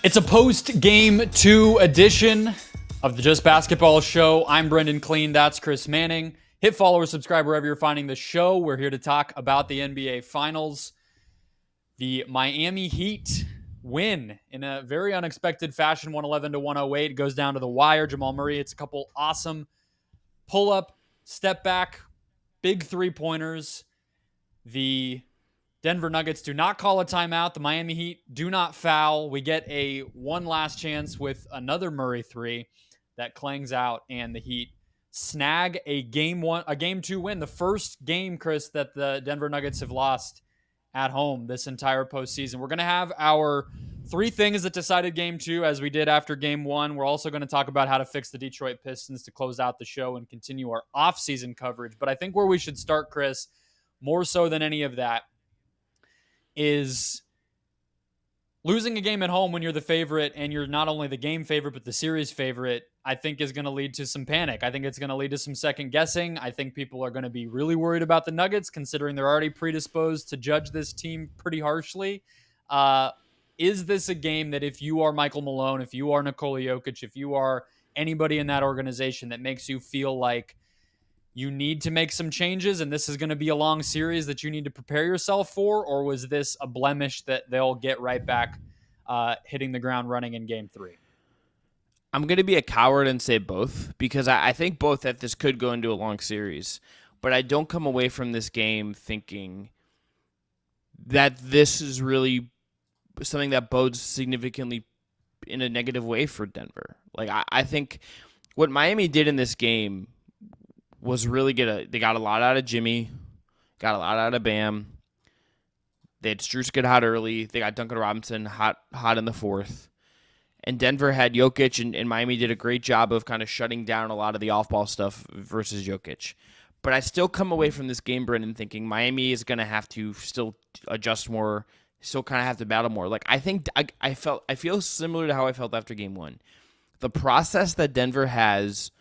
It's a post-game 2 edition of the Just Basketball Show. I'm Brendon Kleen. That's Chris Manning. Hit follow or subscribe wherever you're finding the show. We're here to talk about the NBA Finals. The Miami Heat win in a very unexpected fashion, 111-108. It goes down to the wire. Jamal Murray hits a couple awesome pull-up, step-back, big three-pointers. The Denver Nuggets do not call a timeout. The Miami Heat do not foul. We get a one last chance with another Murray three that clangs out, and the Heat snag a game 2 win. The first game, Chris, that the Denver Nuggets have lost at home this entire postseason. We're going to have our 3 things that decided game 2 as we did after game 1. We're also going to talk about how to fix the Detroit Pistons to close out the show and continue our offseason coverage. But I think where we should start, Chris, more so than any of that, is losing a game at home when you're the favorite, and you're not only the game favorite but the series favorite, I think is going to lead to some panic. I think it's going to lead to some second guessing. I think people are going to be really worried about the Nuggets, considering they're already predisposed to judge this team pretty harshly. Is this a game that if you are Michael Malone, if you are Nikola Jokic, if you are anybody in that organization, that makes you feel like you need to make some changes and this is going to be a long series that you need to prepare yourself for? Or was this a blemish that they'll get right back hitting the ground running in game 3? I'm going to be a coward and say both, because I think both that this could go into a long series. But I don't come away from this game thinking that this is really something that bodes significantly in a negative way for Denver. Like, I think what Miami did in this game was really good. They got a lot out of Jimmy, got a lot out of Bam. They had Strus get hot early. They got Duncan Robinson hot in the fourth. And Denver had Jokic, and Miami did a great job of kind of shutting down a lot of the off-ball stuff versus Jokic. But I still come away from this game, Brendan, thinking Miami is going to have to still adjust more, still kind of have to battle more. Like, I think I feel similar to how I felt after game 1. The process that Denver has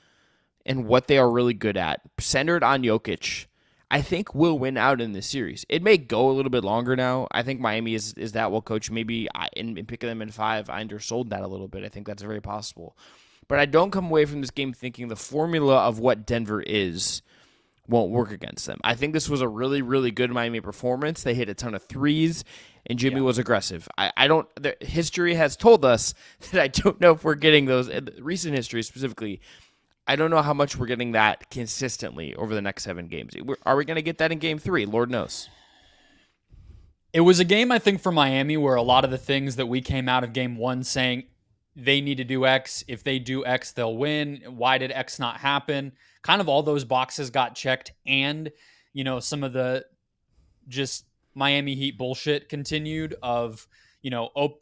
and what they are really good at, centered on Jokic, I think will win out in this series. It may go a little bit longer now. I think Miami is that well coached. Maybe in picking them in 5, I undersold that a little bit. I think that's very possible. But I don't come away from this game thinking the formula of what Denver is won't work against them. I think this was a really, really good Miami performance. They hit a ton of threes, and Jimmy was aggressive. History has told us that I don't know if we're getting those, recent history specifically, I don't know how much we're getting that consistently over the next 7 games. Are we going to get that in game 3? Lord knows. It was a game, I think, for Miami where a lot of the things that we came out of game 1 saying they need to do X. If they do X, they'll win. Why did X not happen? Kind of all those boxes got checked, and, some of the just Miami Heat bullshit continued of,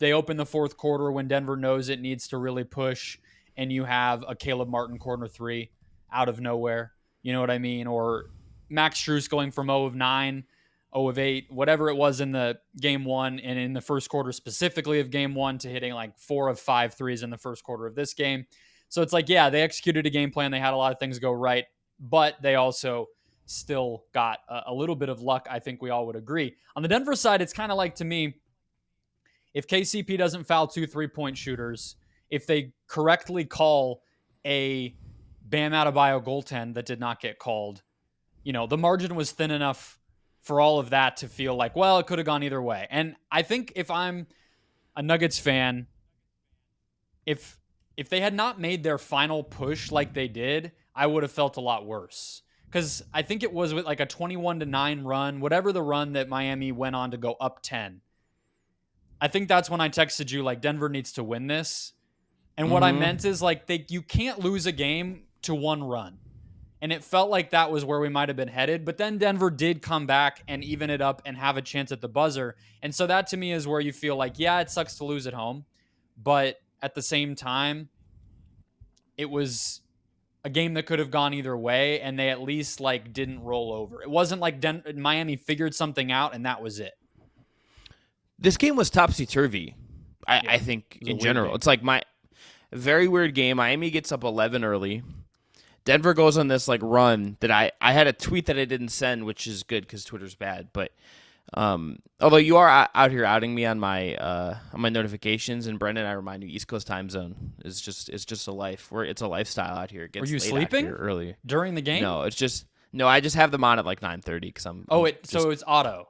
they open the fourth quarter when Denver knows it needs to really push, and you have a Caleb Martin corner 3 out of nowhere. You know what I mean? Or Max Strus going from 0 of 9, 0 of 8, whatever it was in the game 1, and in the first quarter specifically of game 1, to hitting like 4 of 5 threes in the first quarter of this game. So it's like, yeah, they executed a game plan. They had a lot of things go right, but they also still got a little bit of luck, I think we all would agree. On the Denver side, it's kind of like, to me, if KCP doesn't foul 2 3-point shooters, if they correctly call a Bam Adebayo goaltend that did not get called, the margin was thin enough for all of that to feel like, well, it could have gone either way. And I think if I'm a Nuggets fan, if they had not made their final push like they did, I would have felt a lot worse. Because I think it was with like a 21-9 run, whatever the run that Miami went on to go up 10. I think that's when I texted you, like, Denver needs to win this. And what I meant is, like, you can't lose a game to one run. And it felt like that was where we might have been headed. But then Denver did come back and even it up and have a chance at the buzzer. And so that, to me, is where you feel like, yeah, it sucks to lose at home. But at the same time, it was a game that could have gone either way. And they at least, like, didn't roll over. It wasn't like Miami figured something out and that was it. This game was topsy-turvy, I think, in general. It's like very weird game. Miami gets up 11 early. Denver goes on this like run that I had a tweet that I didn't send, which is good because Twitter's bad. But Although you are out here outing me on my notifications, and Brendan, I remind you, East Coast time zone is just it's just a life. It's a lifestyle out here. It Were gets you late out sleeping here early. during the game? No, it's just no. I just have them on at like 9:30 because I'm So just it's auto.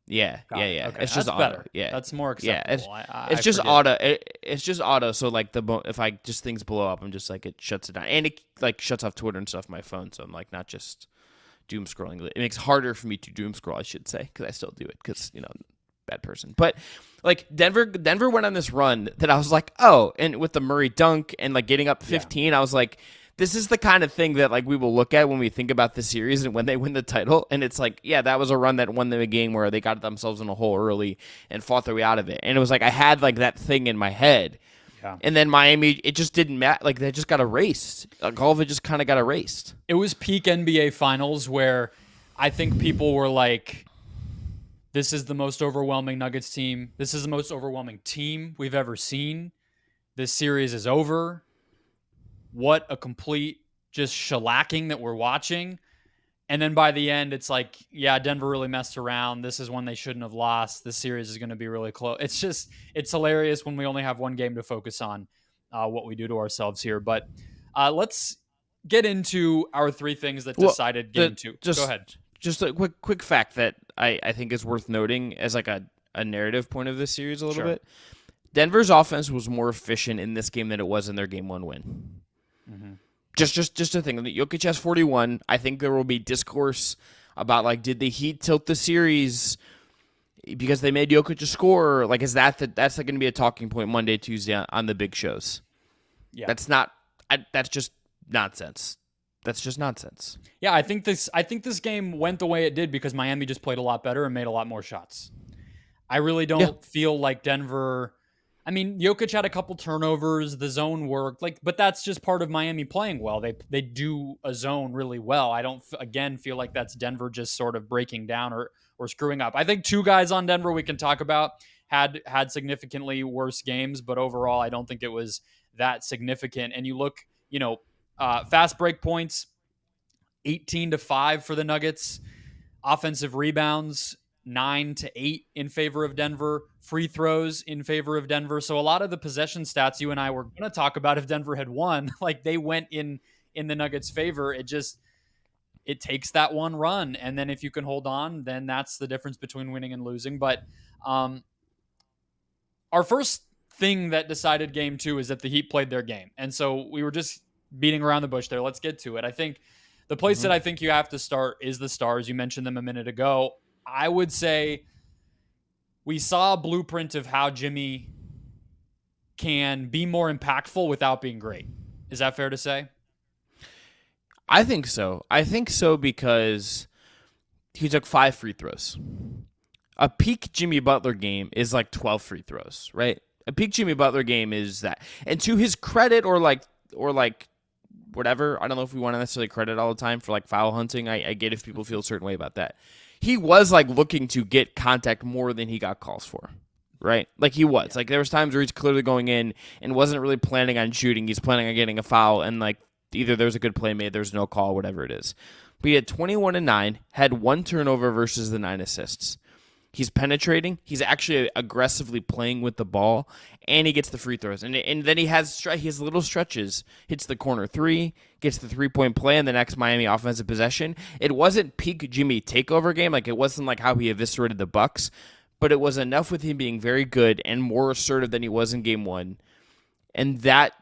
yeah. Got it. Okay, It's just that's auto. better. Yeah, That's more yeah. acceptable. It's I just forget. auto. It's just auto. So like if I just things blow up, I'm just like it shuts it down, and it like shuts off Twitter and stuff on my phone. So I'm like not just doom scrolling. It makes it harder for me to doom scroll, I should say, because I still do it because bad person. But like Denver went on this run that I was like, oh, and with the Murray dunk and like getting up 15, I was like, this is the kind of thing that like we will look at when we think about the series and when they win the title. And it's like, yeah, that was a run that won them a game where they got themselves in a hole early and fought their way out of it. And it was like I had like that thing in my head. Yeah. And then Miami, it just didn't matter. Like they just got erased. Like all of it just kind of got erased. It was peak NBA Finals where I think people were like, this is the most overwhelming Nuggets team. This is the most overwhelming team we've ever seen. This series is over. What a complete just shellacking that we're watching. And then by the end, it's like, yeah, Denver really messed around. This is one they shouldn't have lost. This series is going to be really close. It's hilarious when we only have one game to focus on what we do to ourselves here. But let's get into our three things that decided game two. Go ahead. Just a quick fact that I think is worth noting as like a narrative point of this series a little bit. Denver's offense was more efficient in this game than it was in their game one win. Mm-hmm. Just a thing. Jokic has 41. I think there will be discourse about like, did the Heat tilt the series because they made Jokic a scorer? Like, is that's like going to be a talking point Monday, Tuesday on the big shows? Yeah, that's just nonsense. That's just nonsense. Yeah, I think this game went the way it did because Miami just played a lot better and made a lot more shots. I really don't feel like Denver. I mean, Jokic had a couple turnovers. The zone worked, but that's just part of Miami playing well. They do a zone really well. I don't again feel like that's Denver just sort of breaking down or screwing up. I think two guys on Denver we can talk about had significantly worse games, but overall I don't think it was that significant. And you look, fast break points, 18-5 for the Nuggets. Offensive rebounds, 9-8 in favor of Denver. Free throws in favor of Denver. So a lot of the possession stats you and I were going to talk about if Denver had won, like they went in the Nuggets' favor. It takes that one run. And then if you can hold on, then that's the difference between winning and losing. But our first thing that decided game two is that the Heat played their game. And so we were just beating around the bush there. Let's get to it. I think the place that I think you have to start is the stars. You mentioned them a minute ago. I would say we saw a blueprint of how Jimmy can be more impactful without being great. Is that fair to say? I think so. Because he took 5 free throws. A peak Jimmy Butler game is like 12 free throws, right? A peak Jimmy Butler game is that. And to his credit or whatever, I don't know if we want to necessarily credit all the time for like foul hunting. I get if people feel a certain way about that. He was like looking to get contact more than he got calls for, right? Like he was. Like there was times where he's clearly going in and wasn't really planning on shooting. He's planning on getting a foul and like either there's a good play made, there's no call, whatever it is. But he had 21 and 9, had 1 turnover versus the 9 assists. He's penetrating. He's actually aggressively playing with the ball, and he gets the free throws. And then he has little stretches. Hits the corner 3, gets the 3-point play in the next Miami offensive possession. It wasn't peak Jimmy takeover game. Like it wasn't like how he eviscerated the Bucks, but it was enough with him being very good and more assertive than he was in game 1. And that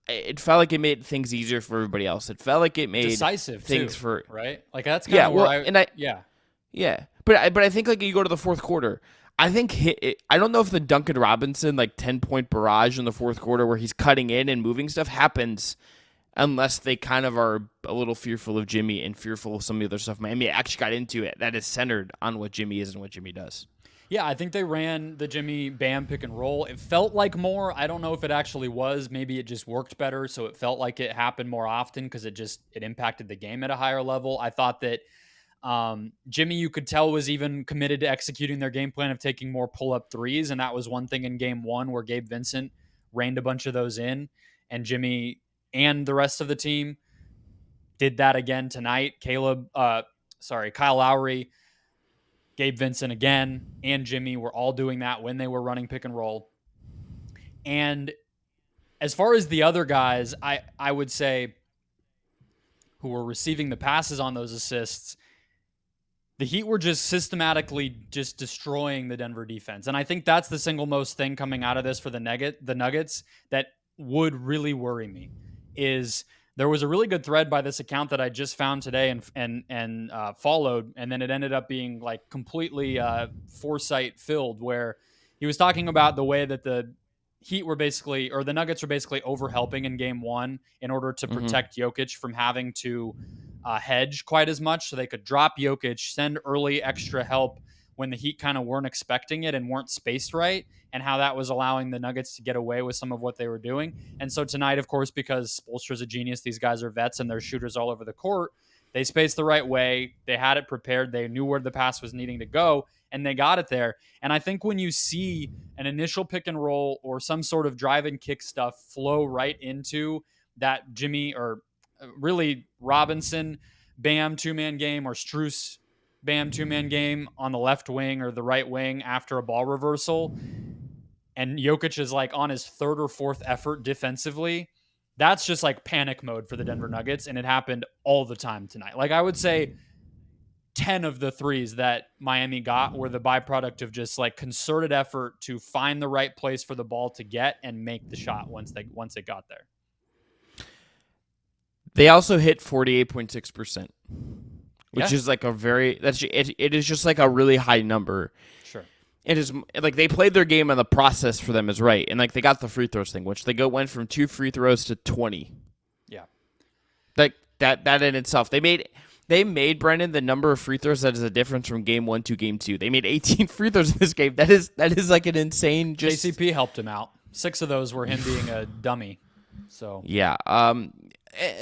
it felt like it made things easier for everybody else. It felt like it made decisive things too, for right. Like that's kind of where Yeah. But I think like you go to the fourth quarter, I think I don't know if the Duncan Robinson like 10-point barrage in the fourth quarter where he's cutting in and moving stuff happens unless they kind of are a little fearful of Jimmy and fearful of some of the other stuff Miami actually got into it that is centered on what Jimmy is and what Jimmy does. Yeah, I think they ran the Jimmy Bam pick and roll. It felt like more. I don't know if it actually was. Maybe it just worked better, so it felt like it happened more often because it impacted the game at a higher level. I thought that Jimmy, you could tell, was even committed to executing their game plan of taking more pull-up threes, and that was one thing in game 1 where Gabe Vincent reined a bunch of those in, and Jimmy and the rest of the team did that again tonight. Kyle Lowry Gabe Vincent again and Jimmy were all doing that when they were running pick and roll. And as far as the other guys, I would say who were receiving the passes on those assists, the Heat were just systematically just destroying the Denver defense. And I think that's the single most thing coming out of this for the Nuggets that would really worry me is there was a really good thread by this account that I just found today and followed, and then it ended up being like completely foresight filled, where he was talking about the way that the Heat were basically, or the Nuggets were basically overhelping in game one in order to protect Jokic from having to hedge quite as much, so they could drop Jokic, send early extra help when the Heat kind of weren't expecting it and weren't spaced right, and how that was allowing the Nuggets to get away with some of what they were doing. And so tonight, of course, because Spoelstra's a genius, these guys are vets and they're shooters all over the court, they spaced the right way, they had it prepared, they knew where the pass was needing to go, and they got it there. And I think when you see an initial pick and roll or some sort of drive and kick stuff flow right into that Jimmy or really Robinson Bam two-man game or Strus Bam two-man game on the left wing or the right wing after a ball reversal, and Jokic is like on his third or fourth effort defensively, that's just like panic mode for the Denver Nuggets, and it happened all the time tonight. Like I would say 10 of the threes that Miami got were the byproduct of just like concerted effort to find the right place for the ball to get and make the shot once it got there. They also hit 48.6%, which Yeah. is like it is just like a really high number. Sure. It is like they played their game and the process for them is right. And like they got the free throws thing, which went from 2 free throws to 20. Yeah. Like that in itself. They made Brendan the number of free throws that is a difference from game 1 to game 2. They made 18 free throws in this game. That is like an insane JCP helped him out. 6 of those were him being a dummy. So yeah.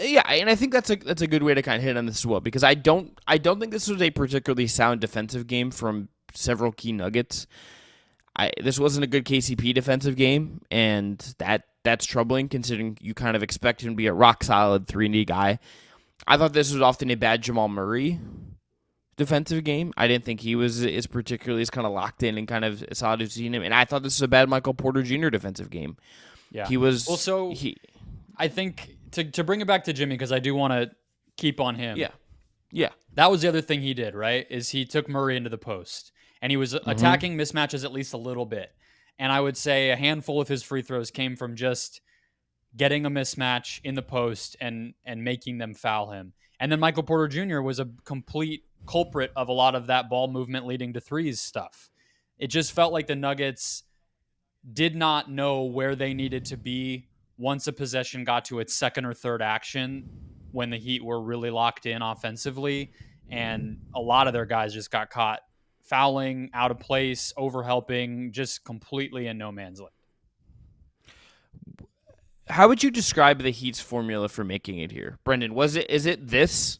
Yeah, and I think that's a good way to kind of hit on this as well, because I don't think this was a particularly sound defensive game from several key Nuggets. This wasn't a good KCP defensive game, and that's troubling considering you kind of expect him to be a rock solid 3-and-D guy. I thought this was often a bad Jamal Murray defensive game. I didn't think he was as particularly as kind of locked in and kind of solid as seen him, and I thought this was a bad Michael Porter Jr. defensive game. yeah, He was also. I think to bring it back to Jimmy, because I do want to keep on him. Yeah. That was the other thing he did, right? Is he took Murray into the post, and he was attacking mismatches at least a little bit. And I would say a handful of his free throws came from just getting a mismatch in the post and making them foul him. And then Michael Porter Jr. was a complete culprit of a lot of that ball movement leading to threes stuff. It just felt like the Nuggets did not know where they needed to be once a possession got to its second or third action when the Heat were really locked in offensively. And a lot of their guys just got caught fouling, out of place, overhelping, just completely in no man's land. How would you describe the Heat's formula for making it here, Brendan? Is it this?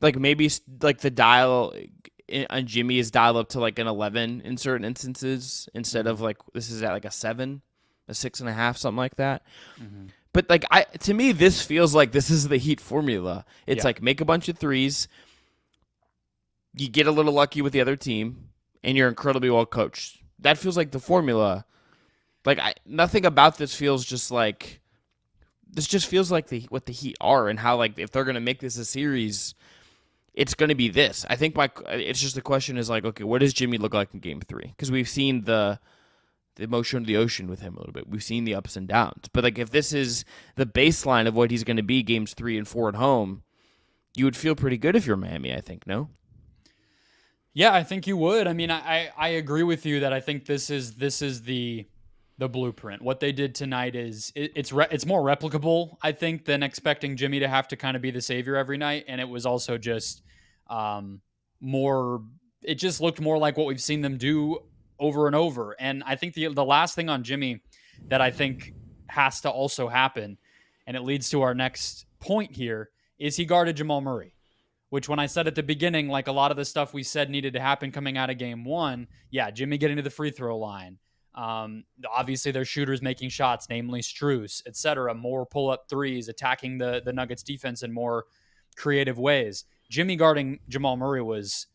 Like maybe like the dial on Jimmy is dialed up to like an 11 in certain instances instead of like this is at like a 7, a 6.5, something like that. Mm-hmm. But like to me, this feels like this is the Heat formula. It's like make a bunch of threes, you get a little lucky with the other team, and you're incredibly well coached. That feels like the formula. Like nothing about this feels just like this. Just feels like what the Heat are, and how like if they're gonna make this a series, it's gonna be this. I think it's just the question is like, okay, what does Jimmy look like in Game 3? Because we've seen the emotion of the ocean with him a little bit. We've seen the ups and downs. But like if this is the baseline of what he's going to be Games 3 and 4 at home, you would feel pretty good if you're Miami, I think, no? Yeah, I think you would. I mean, I agree with you that I think this is the blueprint. What they did tonight is it's more replicable, I think, than expecting Jimmy to have to kind of be the savior every night. And it was also just more. It just looked more like what we've seen them do over and over. And I think the last thing on Jimmy that I think has to also happen, and it leads to our next point here, is he guarded Jamal Murray, which when I said at the beginning, like a lot of the stuff we said needed to happen coming out of game 1, yeah, Jimmy getting to the free throw line. Obviously their shooters making shots, namely Strus, etc. More pull-up threes, attacking the Nuggets defense in more creative ways. Jimmy guarding Jamal Murray was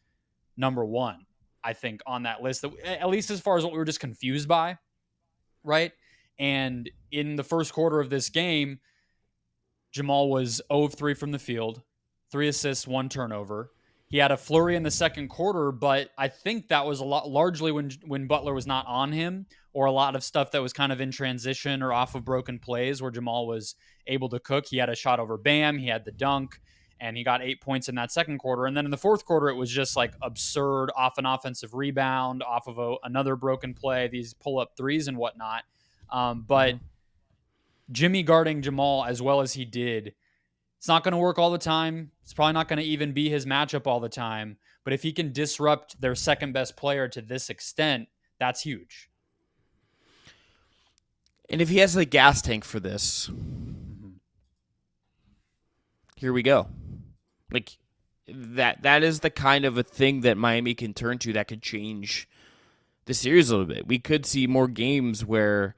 number 1. I think, on that list, that, at least as far as what we were just confused by, right? And in the first quarter of this game, Jamal was 0 of 3 from the field, 3 assists, 1 turnover. He had a flurry in the second quarter, but I think that was largely when Butler was not on him, or a lot of stuff that was kind of in transition or off of broken plays where Jamal was able to cook. He had a shot over Bam, he had the dunk, and he got 8 points in that second quarter. And then in the fourth quarter, it was just like absurd off an offensive rebound, off of another broken play, these pull-up threes and whatnot. But Jimmy guarding Jamal as well as he did, it's not going to work all the time. It's probably not going to even be his matchup all the time. But if he can disrupt their second best player to this extent, that's huge. And if he has the gas tank for this, here we go. Like that is the kind of a thing that Miami can turn to that could change the series a little bit. We could see more games where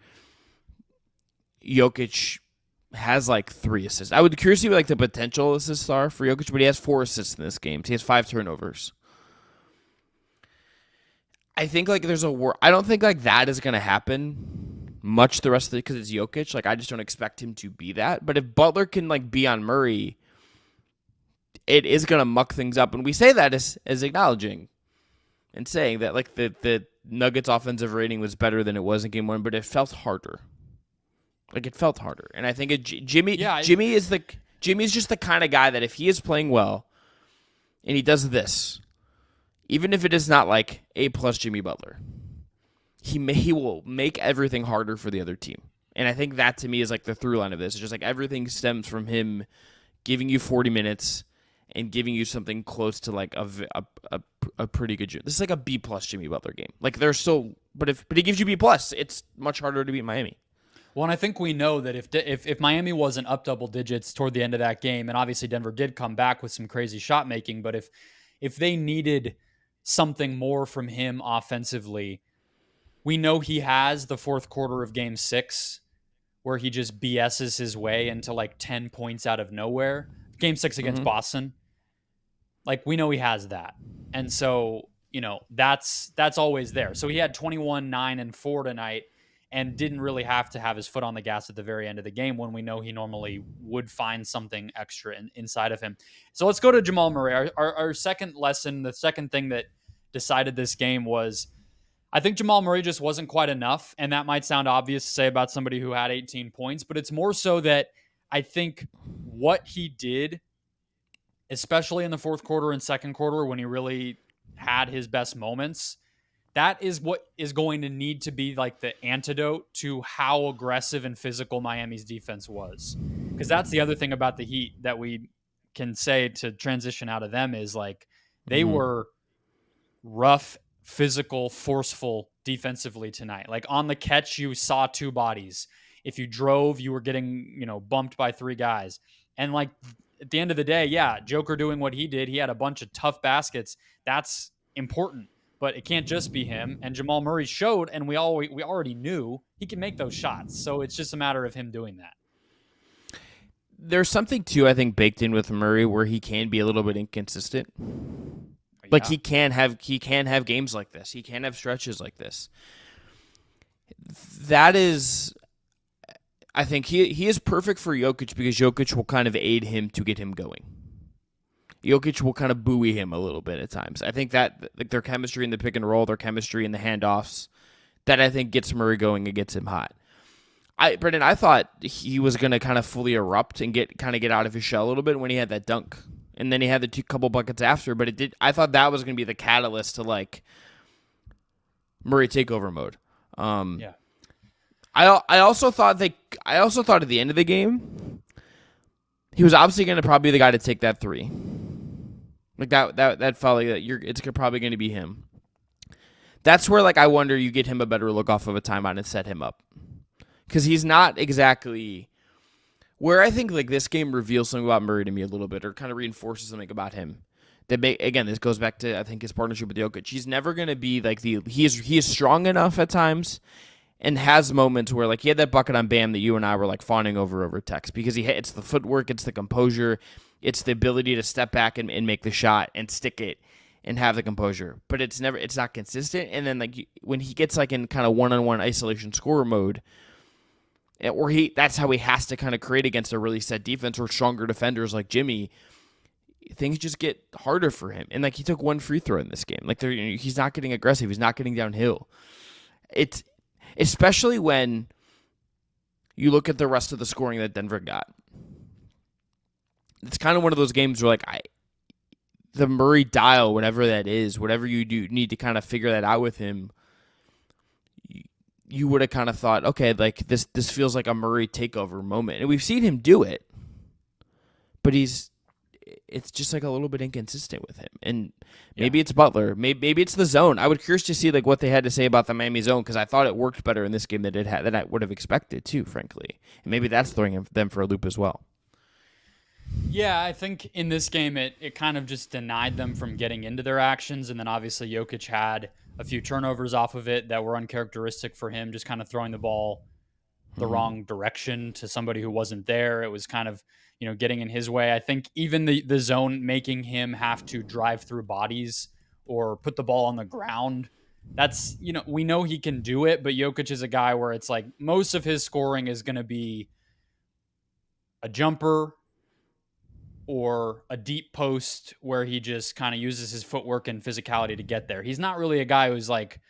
Jokic has like 3 assists. I would be curious to see what like the potential assists are for Jokic, but he has 4 assists in this game. He has 5 turnovers. I think like I don't think like that is going to happen much the rest of the because it's Jokic. Like I just don't expect him to be that. But if Butler can like be on Murray, it is going to muck things up. And we say that as acknowledging and saying that like the Nuggets offensive rating was better than it was in game 1, but it felt harder. Like it felt harder, and I think Jimmy is just the kind of guy that if he is playing well, and he does this, even if it is not like A+ Jimmy Butler, he will make everything harder for the other team, and I think that to me is like the through line of this. It's just like everything stems from him giving you 40 minutes and giving you something close to like a pretty good. This is like a B+ Jimmy Butler game. Like they're still, but he gives you B+, it's much harder to beat Miami. Well, and I think we know that if Miami wasn't up double digits toward the end of that game, and obviously Denver did come back with some crazy shot making, but if they needed something more from him offensively, we know he has the fourth quarter of game 6 where he just BS's his way into like 10 points out of nowhere. Game 6 against Boston. Like we know he has that. And so, that's always there. So he had 21, 9, and 4 tonight, and didn't really have to have his foot on the gas at the very end of the game when we know he normally would find something extra inside of him. So let's go to Jamal Murray. Our second lesson, the second thing that decided this game was, I think Jamal Murray just wasn't quite enough, and that might sound obvious to say about somebody who had 18 points, but it's more so that I think what he did, especially in the fourth quarter and second quarter when he really had his best moments, that is what is going to need to be like the antidote to how aggressive and physical Miami's defense was. Because that's the other thing about the Heat that we can say to transition out of them is like they were rough, physical, forceful defensively tonight. Like on the catch, you saw 2 bodies. If you drove, you were getting, bumped by 3 guys. And like at the end of the day, yeah, Joker doing what he did, he had a bunch of tough baskets. That's important. But it can't just be him. And Jamal Murray showed, and we already knew he can make those shots. So it's just a matter of him doing that. There's something too, I think, baked in with Murray where he can be a little bit inconsistent. Yeah. Like he can have games like this. He can have stretches like this. That is, I think he is perfect for Jokic because Jokic will kind of aid him to get him going. Jokic will kind of buoy him a little bit at times. I think that like their chemistry in the pick and roll, their chemistry in the handoffs, that I think gets Murray going and gets him hot. Brendon, I thought he was going to kind of fully erupt and get out of his shell a little bit when he had that dunk, and then he had the couple buckets after. But it did. I thought that was going to be the catalyst to like Murray takeover mode. Yeah. I also thought at the end of the game, he was obviously going to probably be the guy to take that 3. Like that felt like it's probably going to be him. That's where like I wonder you get him a better look off of a timeout and set him up. Because he's not exactly where I think like this game reveals something about Murray to me a little bit or kind of reinforces something about him. Again, this goes back to I think his partnership with Jokic. He's never going to be like he is strong enough at times and has moments where like he had that bucket on Bam that you and I were like fawning over text because it's the footwork, it's the composure, it's the ability to step back and make the shot and stick it. and have the composure, but it's not consistent. And then like when he gets like in kind of one-on-one isolation scorer mode, or that's how he has to kind of create against a really set defense or stronger defenders like Jimmy, things just get harder for him. And like he took one free throw in this game. Like he's not getting aggressive. He's not getting downhill. It's especially when you look at the rest of the scoring that Denver got. It's kind of one of those games where like the Murray dial, whatever that is, whatever you do need to kind of figure that out with him. You would have kind of thought, okay, like this feels like a Murray takeover moment. And we've seen him do it, but it's just like a little bit inconsistent with him. And maybe it's Butler. Maybe it's the zone. I would curious to see like what they had to say about the Miami zone, because I thought it worked better in this game than than I would have expected too, frankly. And maybe that's throwing them for a loop as well. Yeah, I think in this game it kind of just denied them from getting into their actions. And then obviously Jokic had a few turnovers off of it that were uncharacteristic for him, just kind of throwing the ball the wrong direction to somebody who wasn't there. It was kind of, getting in his way. I think even the zone making him have to drive through bodies or put the ball on the ground, that's, we know he can do it, but Jokic is a guy where it's like most of his scoring is going to be a jumper or a deep post where he just kind of uses his footwork and physicality to get there. He's not really a guy who's like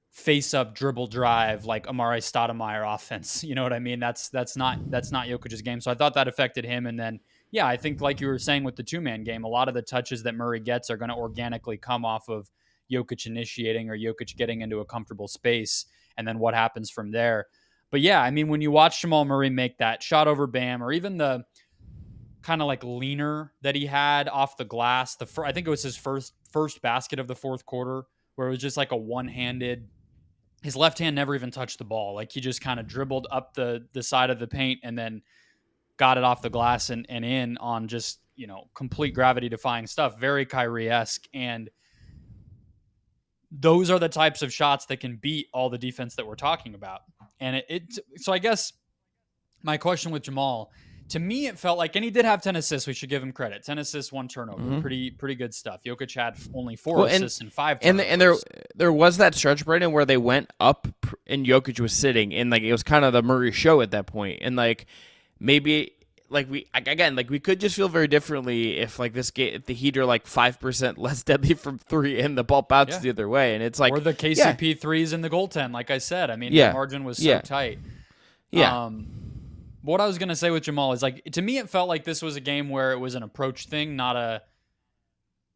face up dribble drive like Amare Stoudemire offense. You know what I mean? That's not Jokic's game. So I thought that affected him. And then, yeah, I think like you were saying with the two-man game, a lot of the touches that Murray gets are going to organically come off of Jokic initiating or Jokic getting into a comfortable space, and then what happens from there. But yeah, I mean, when you watch Jamal Murray make that shot over Bam, or even the kind of like leaner that he had off the glass, I think it was his first basket of the fourth quarter, where it was just like a one-handed, his left hand never even touched the ball. Like he just kind of dribbled up the side of the paint and then got it off the glass and in on just, complete gravity defying stuff. Very Kyrie-esque. And those are the types of shots that can beat all the defense that we're talking about. And so I guess my question with Jamal, to me, it felt like, and he did have 10 assists. We should give him credit. 10 assists, 1 turnover. Mm-hmm. Pretty good stuff. Jokic had only 4 assists and 5 turnovers. And there was that stretch, Brandon, where they went up and Jokic was sitting, and like it was kind of the Murray show at that point. And like maybe like we could just feel very differently if like this game, if the Heat are like 5% less deadly from 3 and the ball bounced the other way. And it's like, or the KCP threes in the goaltend. Like I said, I mean, the margin was so tight. Yeah. What I was going to say with Jamal is, like, to me, it felt like this was a game where it was an approach thing, not a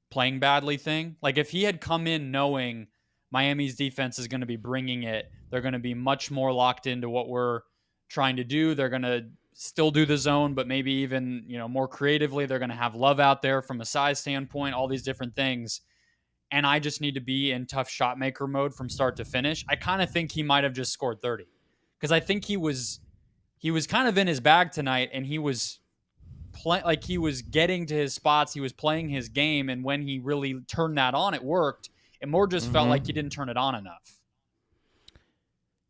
playing badly thing. Like, if he had come in knowing Miami's defense is going to be bringing it, they're going to be much more locked into what we're trying to do. They're going to still do the zone, but maybe even, more creatively. They're going to have Love out there from a size standpoint, all these different things. And I just need to be in tough shot maker mode from start to finish. I kind of think he might have just scored 30, because I think he was kind of in his bag tonight, and he was he was getting to his spots. He was playing his game, and when he really turned that on, it worked. It more just felt like he didn't turn it on enough.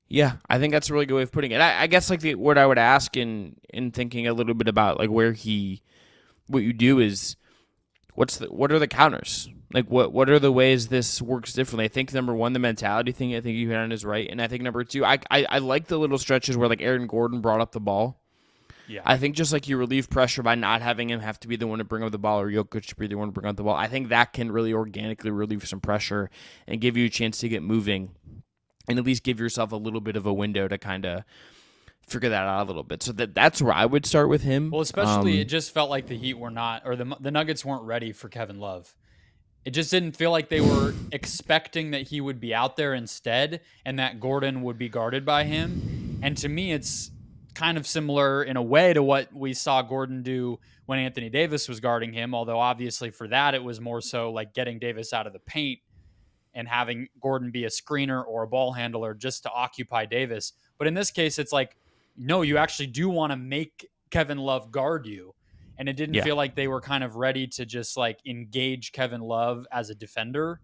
Yeah, I think that's a really good way of putting it. I guess like what I would ask in thinking a little bit about like what you do is what are the counters? Like what are the ways this works differently? I think number one, the mentality thing, I think you hit on is right. And I think number two, I like the little stretches where like Aaron Gordon brought up the ball. Yeah. I think just like you relieve pressure by not having him have to be the one to bring up the ball, or Jokic to be the one to bring up the ball. I think that can really organically relieve some pressure and give you a chance to get moving, and at least give yourself a little bit of a window to kind of figure that out a little bit. So that's where I would start with him. Well, especially it just felt like the Heat were not, or the Nuggets weren't ready for Kevin Love. It just didn't feel like they were expecting that he would be out there instead, and that Gordon would be guarded by him. And to me, it's kind of similar in a way to what we saw Gordon do when Anthony Davis was guarding him, although obviously for that it was more so like getting Davis out of the paint and having Gordon be a screener or a ball handler just to occupy Davis. But in this case, it's like, no, you actually do want to make Kevin Love guard you. And it didn't feel like they were kind of ready to just like engage Kevin Love as a defender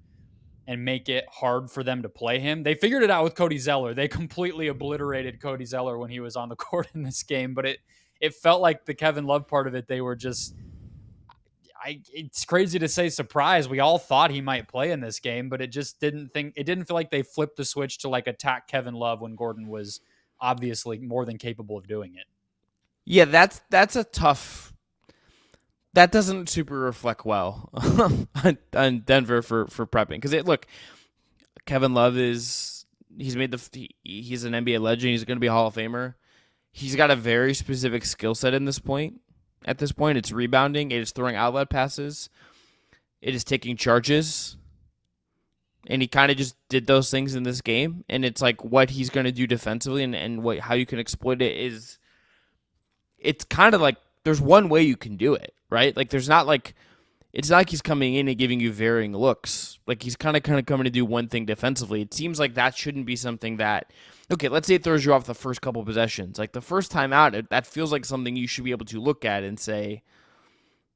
and make it hard for them to play him. They figured it out with Cody Zeller. They completely obliterated Cody Zeller when he was on the court in this game. But it felt like the Kevin Love part of it, they were just, it's crazy to say surprise. We all thought he might play in this game, but it didn't feel like they flipped the switch to like attack Kevin Love when Gordon was obviously more than capable of doing it. Yeah, that's a tough. That doesn't super reflect well on Denver for prepping because look, Kevin Love he's an NBA legend. He's going to be a Hall of Famer. He's got a very specific skill set at this point, it's rebounding. It is throwing outlet passes. It is taking charges. And he kind of just did those things in this game. And it's like what he's going to do defensively and how you can exploit it is it's kind of like there's one way you can do it, right? Like it's not like he's coming in and giving you varying looks. Like he's kind of coming to do one thing defensively. It seems like that shouldn't be something that, okay, let's say it throws you off the first couple possessions. Like the first time out, that feels like something you should be able to look at and say,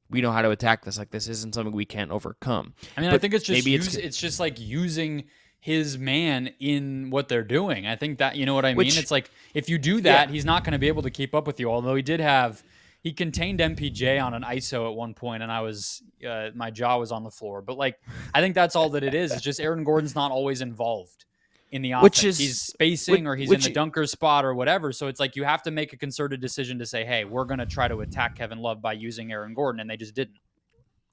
we know how to attack this. Like this isn't something we can't overcome. I mean, I think it's just it's just like using his man in what they're doing. I think that, you know what I mean? It's like if you do that, he's not going to be able to keep up with you. Although he contained MPJ on an ISO at one point, and I was my jaw was on the floor. But like, I think that's all that it is. It's just Aaron Gordon's not always involved in the offense. He's spacing or he's in the dunker spot or whatever. So it's like you have to make a concerted decision to say, hey, we're going to try to attack Kevin Love by using Aaron Gordon, and they just didn't.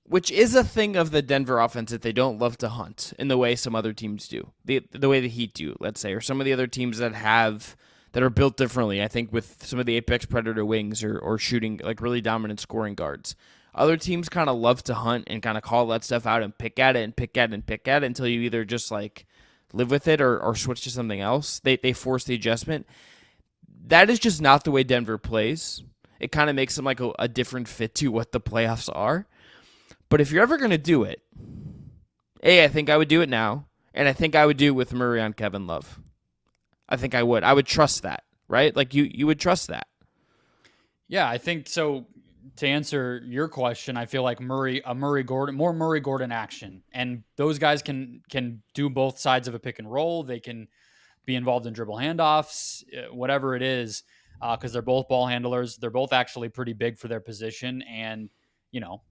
Which is a thing of the Denver offense that they don't love to hunt in the way some other teams do. The way the Heat do, let's say, or some of the other teams that are built differently. I think with some of the apex predator wings or shooting like really dominant scoring guards. Other teams kind of love to hunt and kind of call that stuff out and pick at it and pick at it and pick at it until you either just like live with it or switch to something else. They force the adjustment. That is just not the way Denver plays. It kind of makes them like a different fit to what the playoffs are. But if you're ever going to do it, I think I would do it now, and I think I would do it with Murray on Kevin Love. I think I would. I would trust that, right? Like you would trust that. Yeah, I think so. To answer your question, I feel like more Murray Gordon action, and those guys can do both sides of a pick and roll. They can be involved in dribble handoffs, whatever it is, because they're both ball handlers. They're both actually pretty big for their position, and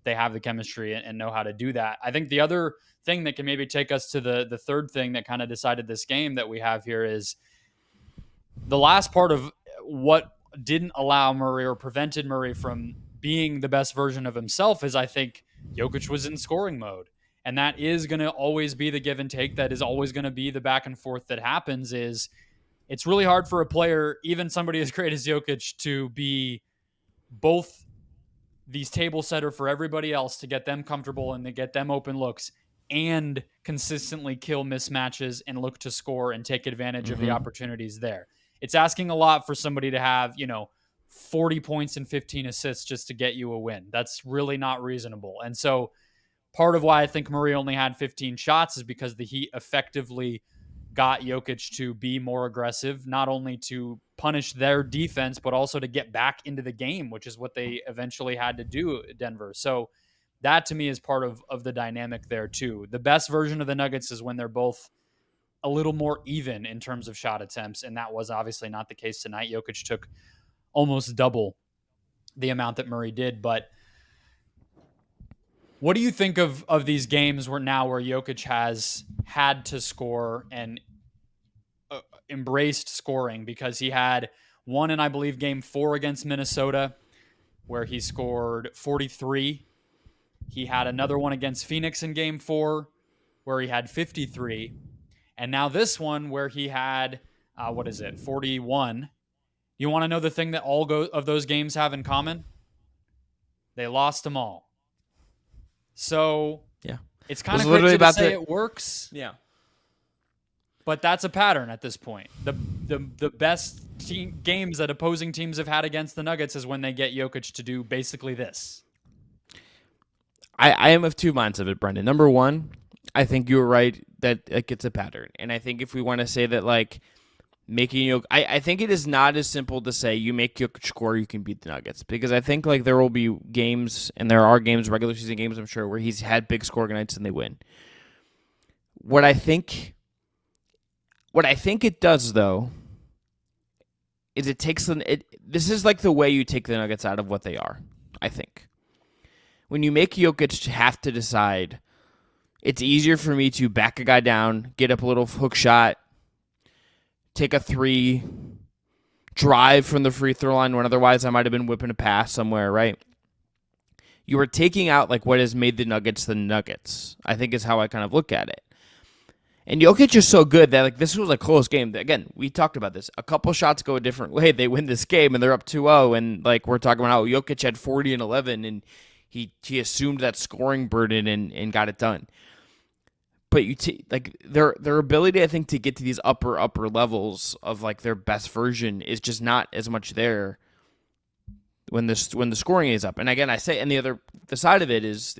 they have the chemistry and know how to do that. I think the other thing that can maybe take us to the third thing that kind of decided this game that we have here is the last part of what didn't allow Murray or prevented Murray from being the best version of himself is I think Jokic was in scoring mode. And that is going to always be the give and take. That is always going to be the back and forth that happens. Is it's really hard for a player, even somebody as great as Jokic, to be both these table setter for everybody else to get them comfortable and to get them open looks and consistently kill mismatches and look to score and take advantage of the opportunities there. It's asking a lot for somebody to have, 40 points and 15 assists just to get you a win. That's really not reasonable. And so part of why I think Murray only had 15 shots is because the Heat effectively got Jokic to be more aggressive, not only to punish their defense, but also to get back into the game, which is what they eventually had to do at Denver. So that to me is part of the dynamic there too. The best version of the Nuggets is when they're both a little more even in terms of shot attempts, and that was obviously not the case tonight. Jokic took almost double the amount that Murray did. But what do you think of these games where Jokic has had to score and embraced scoring? Because he had one in, I believe, game 4 against Minnesota where he scored 43. He had another one against Phoenix in game 4 where he had 53. And now this one where he had, 41. You want to know the thing that all of those games have in common? They lost them all. So yeah, it's kind of crazy to say it works. Yeah, but that's a pattern at this point. The best games that opposing teams have had against the Nuggets is when they get Jokic to do basically this. I am of two minds of it, Brendan. Number one, I think you were right that it gets a pattern, and I think if we want to say that like. I think it is not as simple to say you make Jokic score, you can beat the Nuggets. Because I think like there will be games, and there are games, regular season games, I'm sure, where he's had big scoring nights and they win. What I think it does, though, is it takes them. This is like the way you take the Nuggets out of what they are, I think. when you make Jokic have to decide, it's easier for me to back a guy down, get up a little hook shot, take a three, drive from the free throw line when otherwise I might have been whipping a pass somewhere, right? You are taking out like what has made the Nuggets the Nuggets, I think is how I kind of look at it. And Jokic is so good that like this was a close game. Again, we talked about this. A couple shots go a different way. They win this game and they're up 2-0. And like we're talking about how Jokic had 40 and 11 and he assumed that scoring burden and got it done. But like their ability, I think, to get to these upper levels of like their best version is just not as much there when the scoring is up. And again, I say, and the other side of it is